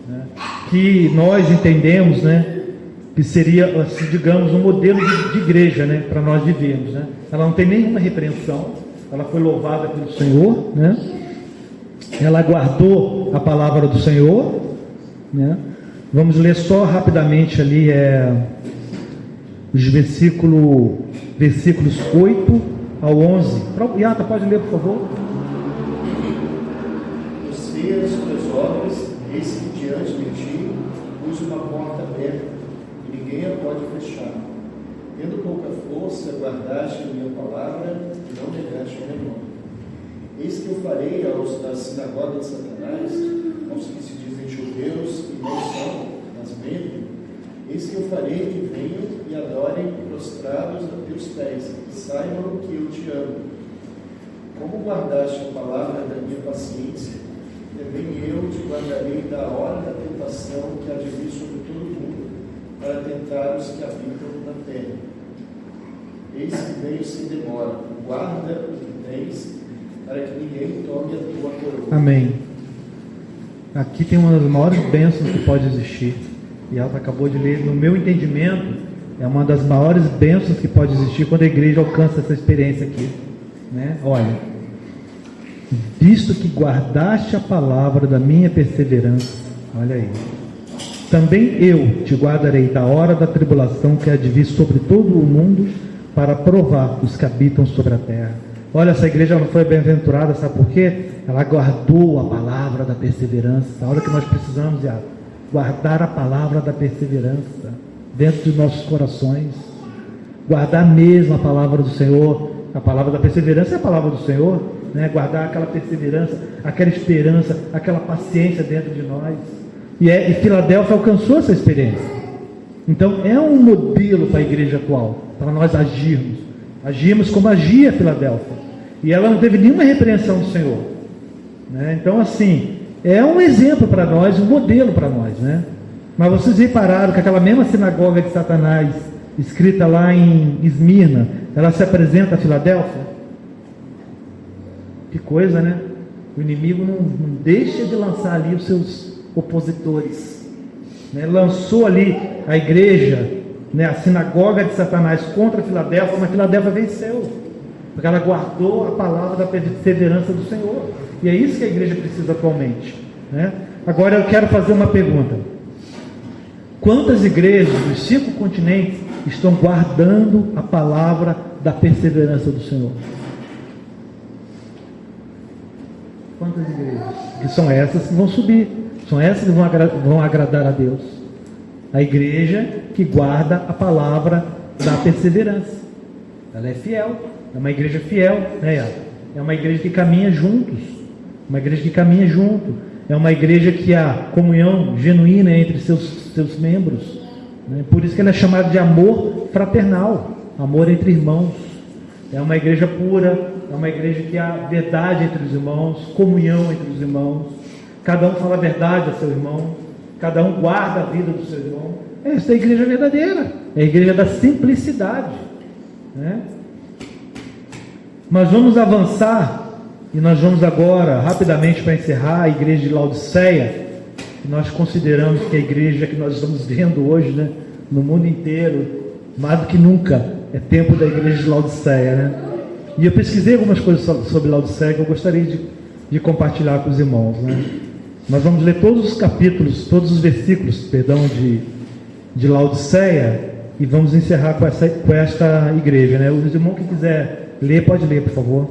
né? Que nós entendemos, né? Que seria, assim, digamos, um modelo de igreja, né? Para nós vivermos, né? Ela não tem nenhuma repreensão, ela foi louvada pelo Senhor, né? Ela guardou a palavra do Senhor, né? Vamos ler só rapidamente ali os versículos 8 ao 11. Iata, pode ler, por favor? Eu sei as tuas obras, eis que diante de ti pus uma porta aberta, e ninguém a pode fechar. Tendo pouca força, guardaste a minha palavra, e não negaste o meu nome. Eis que eu farei aos da sinagoga de Satanás, aos que se dizem judeus e não são, mas mentem, eis que eu farei que venham e adorem prostrados a teus pés, e saibam que eu te amo. Como guardaste a palavra da minha paciência, também eu te guardarei da hora da tentação que há de vir sobre todo o mundo, para tentar os que habitam na terra. Eis que venho sem demora, guarda o que tens, para que ninguém tome a tua coroa. Amém. Aqui tem uma das maiores bênçãos que pode existir, e ela acabou de ler. No meu entendimento, é uma das maiores bênçãos que pode existir quando a igreja alcança essa experiência aqui, né? Olha, visto que guardaste a palavra da minha perseverança, olha aí, também eu te guardarei da hora da tribulação que há de vir sobre todo o mundo, para provar os que habitam sobre a terra. Olha, essa igreja não foi bem-aventurada, sabe por quê? Ela guardou a palavra da perseverança. A hora que nós precisamos, guardar a palavra da perseverança dentro de nossos corações, guardar mesmo a palavra do Senhor. A palavra da perseverança é a palavra do Senhor, né? Guardar aquela perseverança, aquela esperança, aquela paciência dentro de nós. E Filadélfia alcançou essa experiência. Então é um modelo para a igreja atual, para nós agirmos como agia Filadélfia. E ela não teve nenhuma repreensão do Senhor, né? Então, assim, é um exemplo para nós, um modelo para nós, né? Mas vocês repararam que aquela mesma sinagoga de Satanás, escrita lá em Esmirna, ela se apresenta a Filadélfia? Que coisa, né? O inimigo não deixa de lançar ali os seus opositores, né? Lançou ali a igreja, né, a sinagoga de Satanás contra Filadélfia, mas Filadélfia venceu, porque ela guardou a palavra da perseverança do Senhor. E é isso que a igreja precisa atualmente, né? Agora eu quero fazer uma pergunta: quantas igrejas dos 5 continentes estão guardando a palavra da perseverança do Senhor? Quantas igrejas? Que são essas que vão subir, são essas que vão agradar a Deus. A igreja que guarda a palavra da perseverança. Ela é fiel, é uma igreja fiel, né? É uma igreja que caminha juntos, uma igreja que caminha junto, é uma igreja que há comunhão genuína entre seus membros, né? Por isso que ela é chamada de amor fraternal, amor entre irmãos. É uma igreja pura, é uma igreja que há verdade entre os irmãos, comunhão entre os irmãos, cada um fala a verdade ao seu irmão, cada um guarda a vida do seu irmão. Essa é a igreja verdadeira, é a igreja da simplicidade, né? Mas vamos avançar, e nós vamos agora, rapidamente, para encerrar, a igreja de Laodiceia, que nós consideramos que é a igreja que nós estamos vendo hoje, né, no mundo inteiro, mais do que nunca, é tempo da igreja de Laodiceia, né? E eu pesquisei algumas coisas sobre Laodiceia que eu gostaria de compartilhar com os irmãos, né? Nós vamos ler todos os capítulos, todos os versículos, de Laodiceia, e vamos encerrar com esta igreja, né? O irmão que quiser ler, pode ler, por favor.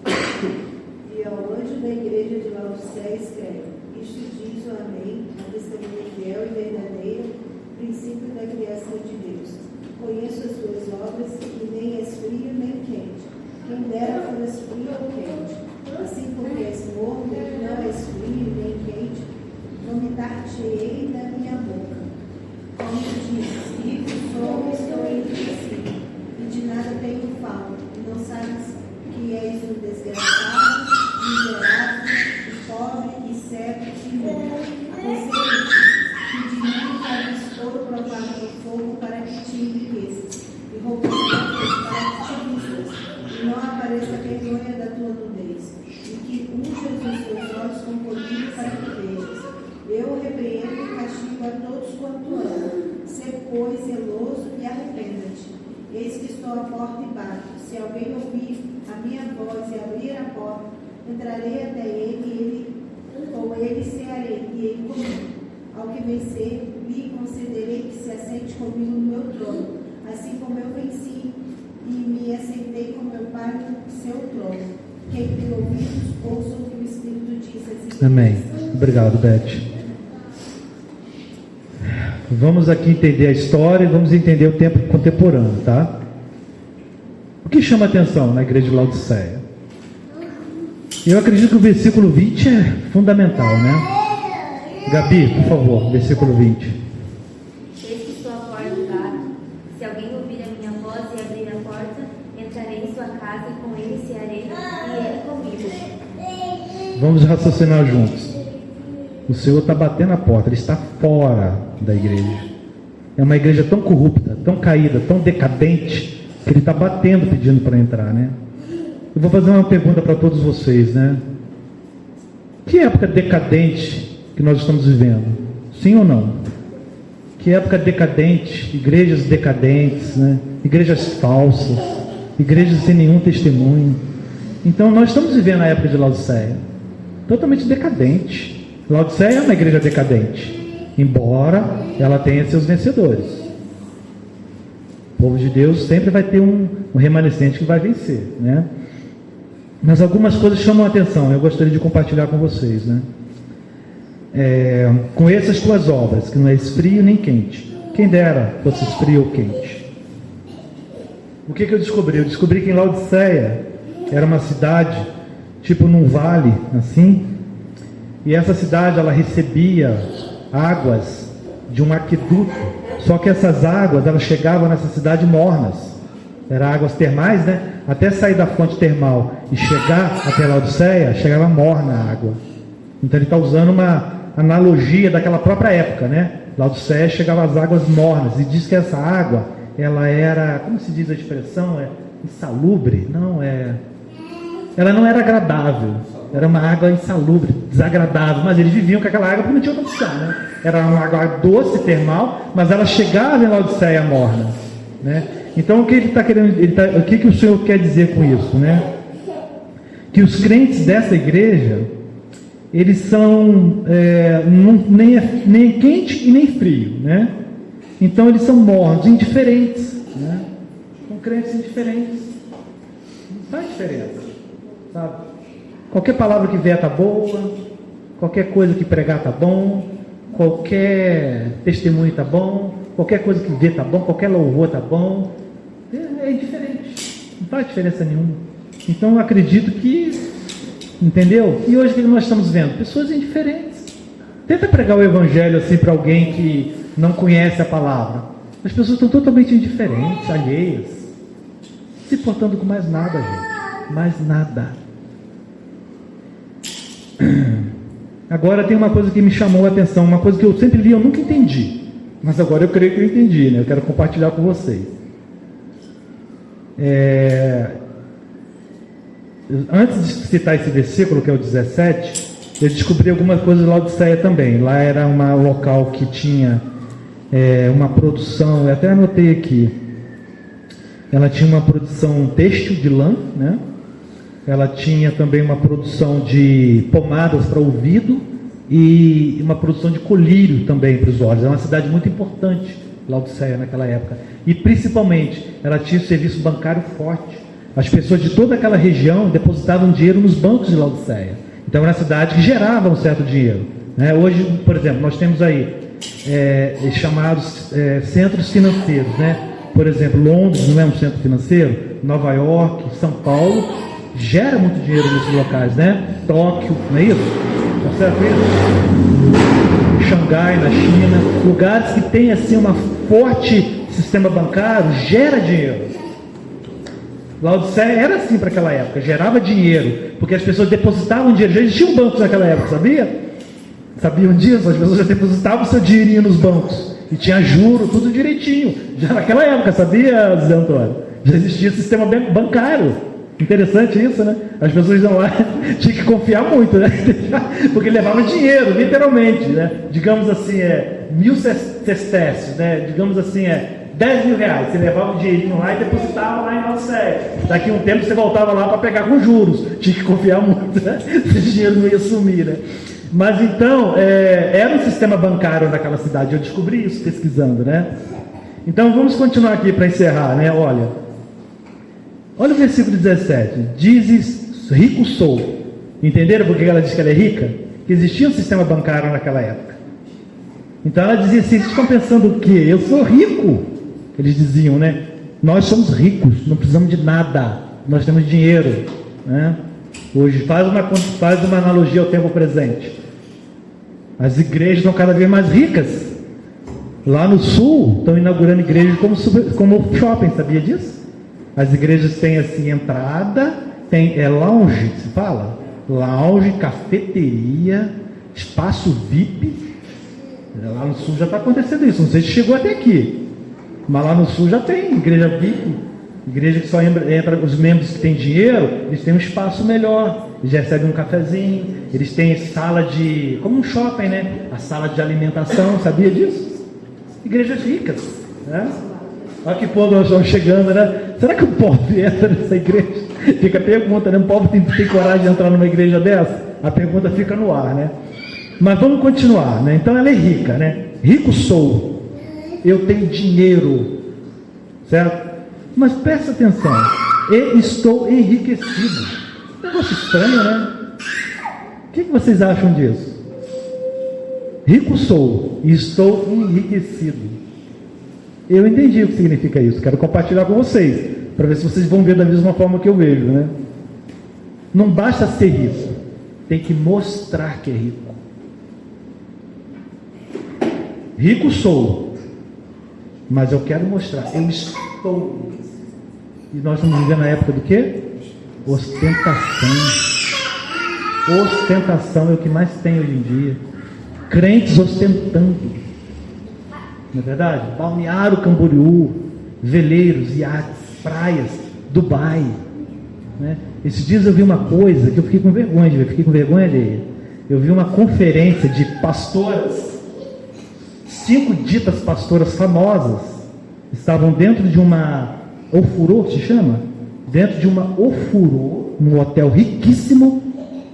E ao anjo da igreja de Laodiceia escreve: Isto diz o Amém, a testemunha fiel e verdadeira, princípio da criação de Deus. Conheço as tuas obras, e nem és frio nem quente. Quem dera foras frio ou quente. Assim como és morno, não és frio nem quente, vomitar-te-ei da minha boca. Como dizes, rico sou e estou enriquecido, e de nada tenho falta, e não sabes que és um desgraçado, miserável, e pobre, e cego, e nu. Aconselho-te que de mim faças ouro provado no fogo para que te enriqueças, e roupas para que te vistas, e não apareça a vergonha da tua nudez, e que unjas os teus olhos com colírio para que vejas. Eu repreendo e castigo a todos quanto amo. Sê, pois, zeloso e arrependa-te. Eis que estou à porta e bato. Se alguém ouvir a minha voz e abrir a porta, entrarei até ele, ou ele cearei, e ele comigo. Ao que vencer, lhe concederei que se assente comigo no meu trono, assim como eu venci e me assentei com meu Pai no seu trono. Quem tem ouvidos, ouça o que o Espírito diz às igrejas. Amém. Obrigado, Beth. Vamos aqui entender a história e vamos entender o tempo contemporâneo, tá? O que chama atenção na igreja de Laodiceia? Eu acredito que o versículo 20 é fundamental, né? Gabi, por favor, versículo 20. Eis que estou à porta e bato. Se alguém ouvir a minha voz e abrir a porta, entrarei em sua casa e com ele cearei, e ele comigo. Vamos raciocinar juntos. O Senhor está batendo a porta, Ele está fora da igreja. É uma igreja tão corrupta, tão caída, tão decadente, que Ele está batendo, pedindo para entrar, né? Eu vou fazer uma pergunta para todos vocês, né? Que época decadente que nós estamos vivendo? Sim ou não? Que época decadente, igrejas decadentes, né? Igrejas falsas, igrejas sem nenhum testemunho. Então nós estamos vivendo a época de Laodiceia, totalmente decadente. Laodiceia é uma igreja decadente, embora ela tenha seus vencedores. O povo de Deus sempre vai ter um remanescente que vai vencer, né? Mas algumas coisas chamam a atenção, eu gostaria de compartilhar com vocês, né? Conheça as tuas obras, que não és frio nem quente. Quem dera fosse frio ou quente. O que eu descobri? Eu descobri que em Laodiceia era uma cidade, tipo num vale, assim, e essa cidade ela recebia águas de um aqueduto, só que essas águas elas chegavam nessa cidade mornas, eram águas termais, né? Até sair da fonte termal e chegar até Laodiceia, chegava morna a água. Então ele está usando uma analogia daquela própria época, né? Laodiceia chegava às águas mornas, e diz que essa água, ela era, como se diz a expressão, insalubre, ela não era agradável, era uma água insalubre, desagradável, mas eles viviam com aquela água porque não tinha outra opção, né? Era uma água doce, termal, mas ela chegava em Laodiceia morna, né? Então o que ele está querendo, o que o Senhor quer dizer com isso, né? Que os crentes dessa igreja, eles são nem quente e nem frio, né? Então eles são mornos, indiferentes, né? São crentes indiferentes, não faz diferença, sabe? Qualquer palavra que vier está boa, qualquer coisa que pregar está bom, qualquer testemunho está bom, qualquer coisa que vier está bom, qualquer louvor está bom, é indiferente, não faz diferença nenhuma. Então eu acredito que, entendeu? E hoje o que nós estamos vendo? Pessoas indiferentes. Tenta pregar o evangelho assim para alguém que não conhece a palavra. As pessoas estão totalmente indiferentes, alheias, se portando com mais nada, gente, mais nada. Agora tem uma coisa que me chamou a atenção, uma coisa que eu sempre li, eu nunca entendi, mas agora eu creio que eu entendi, né? Eu quero compartilhar com vocês. Antes de citar esse versículo, que é o 17, eu descobri algumas coisas lá de Laodiceia também. Lá era um local que tinha uma produção, eu até anotei aqui, ela tinha uma produção têxtil de lã, né? Ela tinha também uma produção de pomadas para ouvido e uma produção de colírio também para os olhos. É uma cidade muito importante Laodiceia naquela época. E principalmente, ela tinha um serviço bancário forte. As pessoas de toda aquela região depositavam dinheiro nos bancos de Laodiceia. Então era uma cidade que gerava um certo dinheiro. Hoje, por exemplo, nós temos aí chamados centros financeiros. Por exemplo, Londres não é um centro financeiro, Nova York, São Paulo, gera muito dinheiro nesses locais, Tóquio, não é isso? Tá certo isso? Xangai, na China, lugares que têm assim uma forte sistema bancário, gera dinheiro. Laodiceia era assim para aquela época, gerava dinheiro, porque as pessoas depositavam dinheiro, já existiam bancos naquela época, sabia? Sabiam disso? As pessoas já depositavam seu dinheirinho nos bancos, e tinha juro, tudo direitinho, já naquela época, sabia, Zé Antônio? Já existia sistema bancário. Interessante isso, né? As pessoas iam lá, tinha que confiar muito, porque levava dinheiro, literalmente, digamos assim, 1.000 sestércios, digamos assim, 10 mil reais, você levava o dinheirinho lá e depositava lá em Laodiceia. Daqui a um tempo você voltava lá para pegar com juros, tinha que confiar muito, esse dinheiro não ia sumir, Mas então, era um sistema bancário naquela cidade, eu descobri isso pesquisando, Então vamos continuar aqui para encerrar, Olha o versículo 17, dizes, rico sou. Entenderam por que ela diz que ela é rica? Que existia um sistema bancário naquela época. Então ela dizia assim, vocês estão pensando o quê? Eu sou rico. Eles diziam, nós somos ricos, não precisamos de nada, nós temos dinheiro. Hoje faz uma analogia ao tempo presente. As igrejas estão cada vez mais ricas. Lá no sul estão inaugurando igrejas como shopping, sabia disso? As igrejas têm assim entrada, tem lounge, se fala? Lounge, cafeteria, espaço VIP. Lá no sul já está acontecendo isso. Não sei se chegou até aqui, mas lá no sul já tem igreja VIP. Igreja que só entra os membros que têm dinheiro, eles têm um espaço melhor, eles recebem um cafezinho, eles têm sala de, como um shopping, a sala de alimentação, sabia disso? Igrejas ricas, Olha que povo nós estamos chegando, Será que o pobre entra nessa igreja? Fica a pergunta, O povo tem coragem de entrar numa igreja dessa? A pergunta fica no ar, Mas vamos continuar, Então ela é rica, Rico sou, eu tenho dinheiro, certo? Mas presta atenção, e estou enriquecido. Negócio estranho, O que vocês acham disso? Rico sou e estou enriquecido. Eu entendi o que significa isso, quero compartilhar com vocês, para ver se vocês vão ver da mesma forma que eu vejo, Não basta ser rico, tem que mostrar que é rico. Rico sou, mas eu quero mostrar, eu estou. E nós estamos vivendo na época do quê? Ostentação. Ostentação é o que mais tem hoje em dia. Crentes ostentando. Não é verdade? Balneário Camboriú, veleiros, iates, praias, Dubai. Esses dias eu vi uma coisa que eu fiquei com vergonha de ver, fiquei com vergonha alheia. Eu vi uma conferência de pastoras, 5 ditas pastoras famosas, estavam dentro de uma ofurô, se chama? Dentro de uma ofurô, num hotel riquíssimo,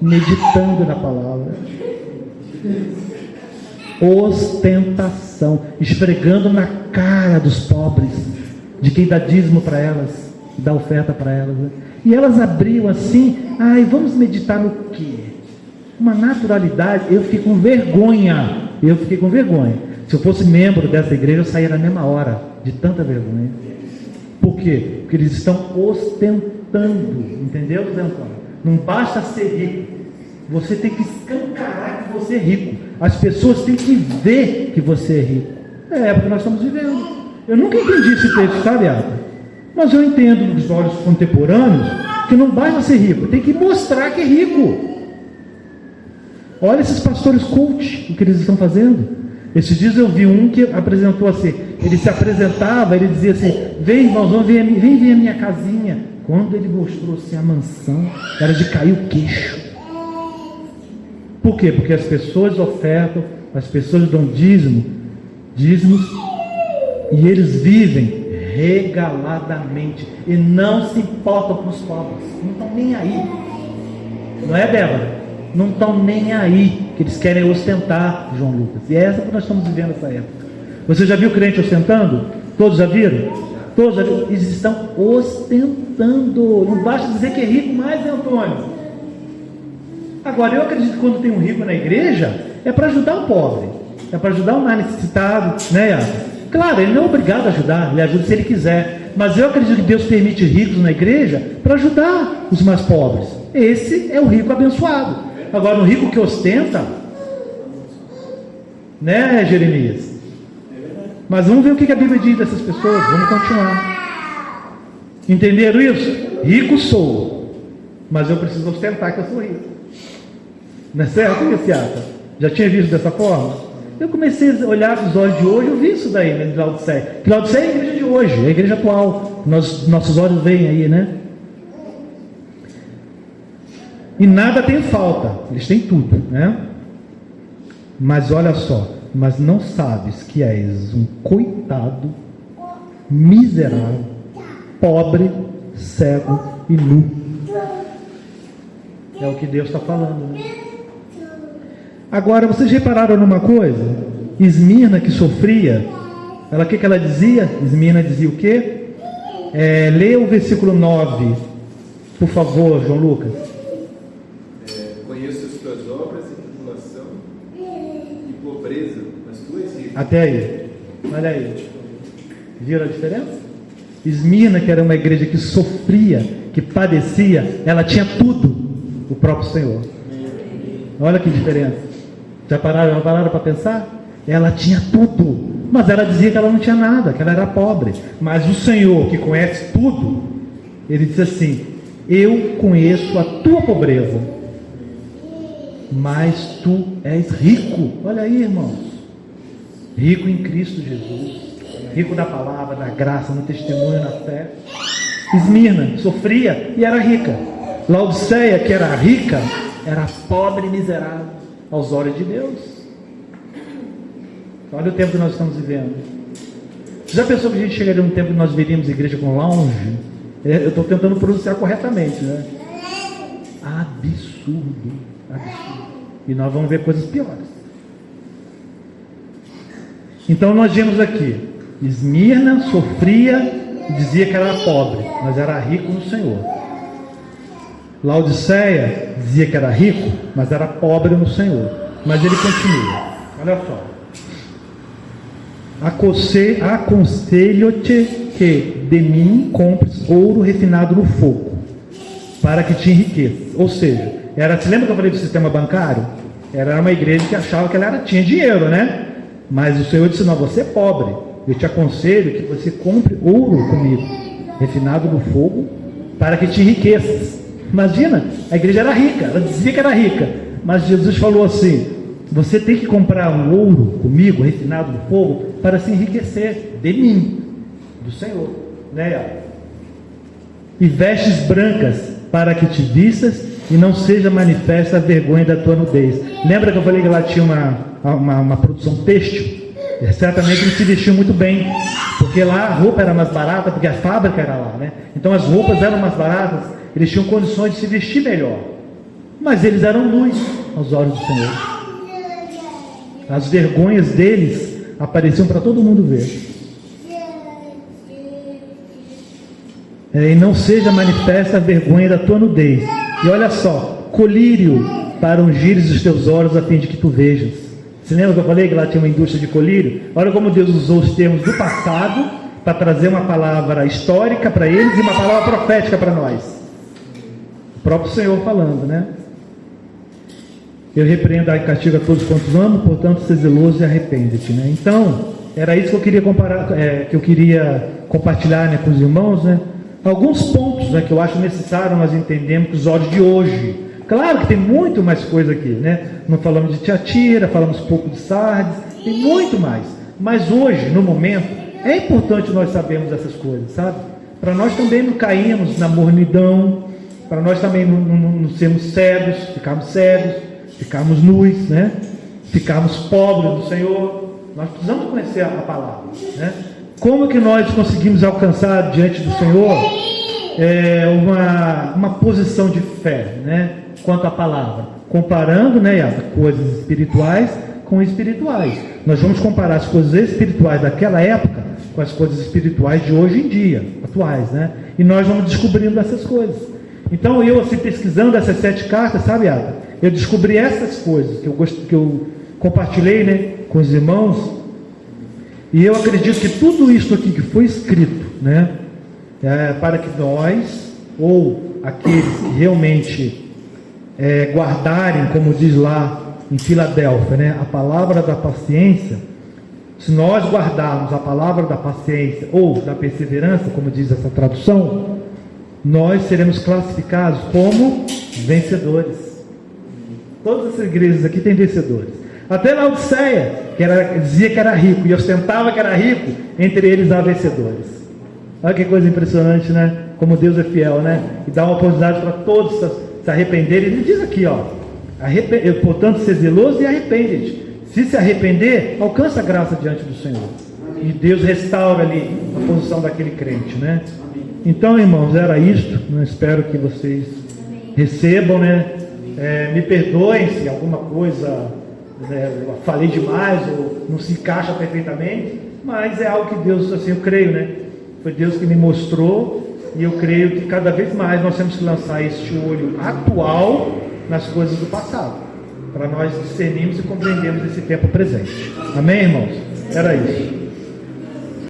meditando na palavra. Ostentação, esfregando na cara dos pobres, de quem dá dízimo para elas, dá oferta para elas. E elas abriam assim, vamos meditar no quê? Uma naturalidade. Eu fiquei com vergonha. Se eu fosse membro dessa igreja, eu saía na mesma hora, de tanta vergonha. Por quê? Porque eles estão ostentando, entendeu, Zé Antônio? Não basta ser rico, você tem que escancarar que você é rico. As pessoas têm que ver que você é rico. É a época que nós estamos vivendo. Eu nunca entendi esse texto, sabe, Ada? Mas eu entendo nos olhos contemporâneos que não basta ser rico, tem que mostrar que é rico. Olha esses pastores cult, o que eles estão fazendo. Esses dias eu vi um que apresentou assim, ele se apresentava, ele dizia assim, vem irmãos, vem ver a minha casinha. Quando ele mostrou assim a mansão, era de cair o queixo. Por quê? Porque as pessoas ofertam, as pessoas dão dízimos, e eles vivem regaladamente, e não se importam com os pobres, não estão nem aí. Não é, Débora? Não estão nem aí, que eles querem ostentar, João Lucas. E é essa que nós estamos vivendo essa época. Você já viu crente ostentando? Todos já viram? Todos já viram? Eles estão ostentando. Não basta dizer que é rico mais, né, Antônio? Agora, eu acredito que quando tem um rico na igreja, é para ajudar o pobre, é para ajudar o mais necessitado, né? Claro, ele não é obrigado a ajudar, ele ajuda se ele quiser, mas eu acredito que Deus permite ricos na igreja para ajudar os mais pobres. Esse é o rico abençoado. Agora, um rico que ostenta, né, Jeremias? Mas vamos ver o que a Bíblia diz dessas pessoas. Vamos continuar. Entenderam isso? Rico sou, mas eu preciso ostentar que eu sou rico. Não é certo? O que você acha? Já tinha visto dessa forma? Eu comecei a olhar com os olhos de hoje, eu vi isso daí, né, de Laodiceia. Que Laodiceia é a igreja de hoje, é a igreja atual. Nossos olhos veem aí, né? E nada tem falta, eles têm tudo, né? Mas olha só, mas não sabes que és um coitado, miserável, pobre, cego e nu. É o que Deus está falando, né? Agora, vocês repararam numa coisa? Esmirna, que sofria, o que ela dizia? Esmirna dizia o quê? Leia o versículo 9, por favor, João Lucas. Conheço as tuas obras e tribulação e pobreza, mas tu és rico. Até aí, olha aí, viram a diferença? Esmirna, que era uma igreja que sofria, que padecia, ela tinha tudo, o próprio Senhor. Olha que diferença. Já pararam para pensar? Ela tinha tudo, mas ela dizia que ela não tinha nada, que ela era pobre. Mas o Senhor, que conhece tudo, Ele disse assim: eu conheço a tua pobreza, mas tu és rico. Olha aí, irmãos, rico em Cristo Jesus, rico da palavra, da graça, no testemunho, na fé. Esmirna sofria e era rica. Laodiceia, que era rica, era pobre e miserável aos olhos de Deus. Olha o tempo que nós estamos vivendo. Você já pensou que a gente chegaria num tempo que nós veríamos igreja com lounge? Eu estou tentando pronunciar corretamente, né? Absurdo, absurdo. E nós vamos ver coisas piores. Então nós vemos aqui, Esmirna sofria e dizia que era pobre, mas era rico no Senhor. Laodiceia dizia que era rico, mas era pobre no Senhor. Mas ele continua. Olha só. Aconselho-te que de mim compres ouro refinado no fogo, para que te enriqueças. Ou seja, você lembra que eu falei do sistema bancário? Era uma igreja que achava que ela tinha dinheiro, né? Mas o Senhor disse: não, você é pobre. Eu te aconselho que você compre ouro comigo, refinado no fogo, para que te enriqueças. Imagina, a igreja era rica, ela dizia que era rica, mas Jesus falou assim: você tem que comprar um ouro comigo, refinado no fogo, para se enriquecer de mim, do Senhor, né? E vestes brancas, para que te vistas e não seja manifesta a vergonha da tua nudez. Lembra que eu falei que lá tinha uma produção têxtil? Certamente eles se vestiam muito bem, porque lá a roupa era mais barata, porque a fábrica era lá, né? Então as roupas eram mais baratas, eles tinham condições de se vestir melhor, mas eles eram luz aos olhos do Senhor. As vergonhas deles apareciam para todo mundo ver. E não seja manifesta a vergonha da tua nudez. E olha só, colírio para ungires os teus olhos a fim de que tu vejas. Você lembra que eu falei que lá tinha uma indústria de colírio? Olha como Deus usou os termos do passado para trazer uma palavra histórica para eles e uma palavra profética para nós. O próprio Senhor falando, né? Eu repreendo e castigo a todos quantos amo, portanto, ser zeloso e arrepende-te, né? Então, era isso que eu queria compartilhar, né, com os irmãos, né? Alguns pontos, né, que eu acho necessário nós entendermos com os olhos de hoje. Claro que tem muito mais coisa aqui, né? Não falamos de Tiatira, falamos pouco de Sardes, tem muito mais. Mas hoje, no momento, é importante nós sabermos essas coisas, sabe? Para nós também não cairmos na mornidão, para nós também não sermos cegos, ficarmos nus, né? Ficarmos pobres do Senhor. Nós precisamos conhecer a palavra, né? Como que nós conseguimos alcançar diante do Senhor uma posição de fé, né? Quanto à palavra, comparando, né, coisas espirituais com espirituais. Nós vamos comparar as coisas espirituais daquela época com as coisas espirituais de hoje em dia, atuais, né? E nós vamos descobrindo essas coisas. Então eu, assim, pesquisando essas 7 cartas, sabe, Ada? Eu descobri essas coisas que eu compartilhei, né, com os irmãos. E eu acredito que tudo isso aqui que foi escrito, né, para que nós, ou aqueles que realmente guardarem, como diz lá em Filadélfia, né, a palavra da paciência, se nós guardarmos a palavra da paciência ou da perseverança, como diz essa tradução, nós seremos classificados como vencedores. Todas essas igrejas aqui têm vencedores. Até Laodiceia, dizia que era rico e ostentava que era rico, entre eles há vencedores. Olha que coisa impressionante, né? Como Deus é fiel, né? E dá uma oportunidade para todos se arrependerem. Ele diz aqui, ó, portanto, ser zeloso e arrepende-te. Se arrepender, alcança a graça diante do Senhor. E Deus restaura ali a posição daquele crente, né? Então, irmãos, era isto. Eu espero que vocês recebam, né? Me perdoem se alguma coisa eu falei demais ou não se encaixa perfeitamente, mas é algo que Deus, assim, eu creio, né? Foi Deus que me mostrou, e eu creio que cada vez mais nós temos que lançar este olho atual nas coisas do passado, para nós discernirmos e compreendermos esse tempo presente. Amém, irmãos? Era isso.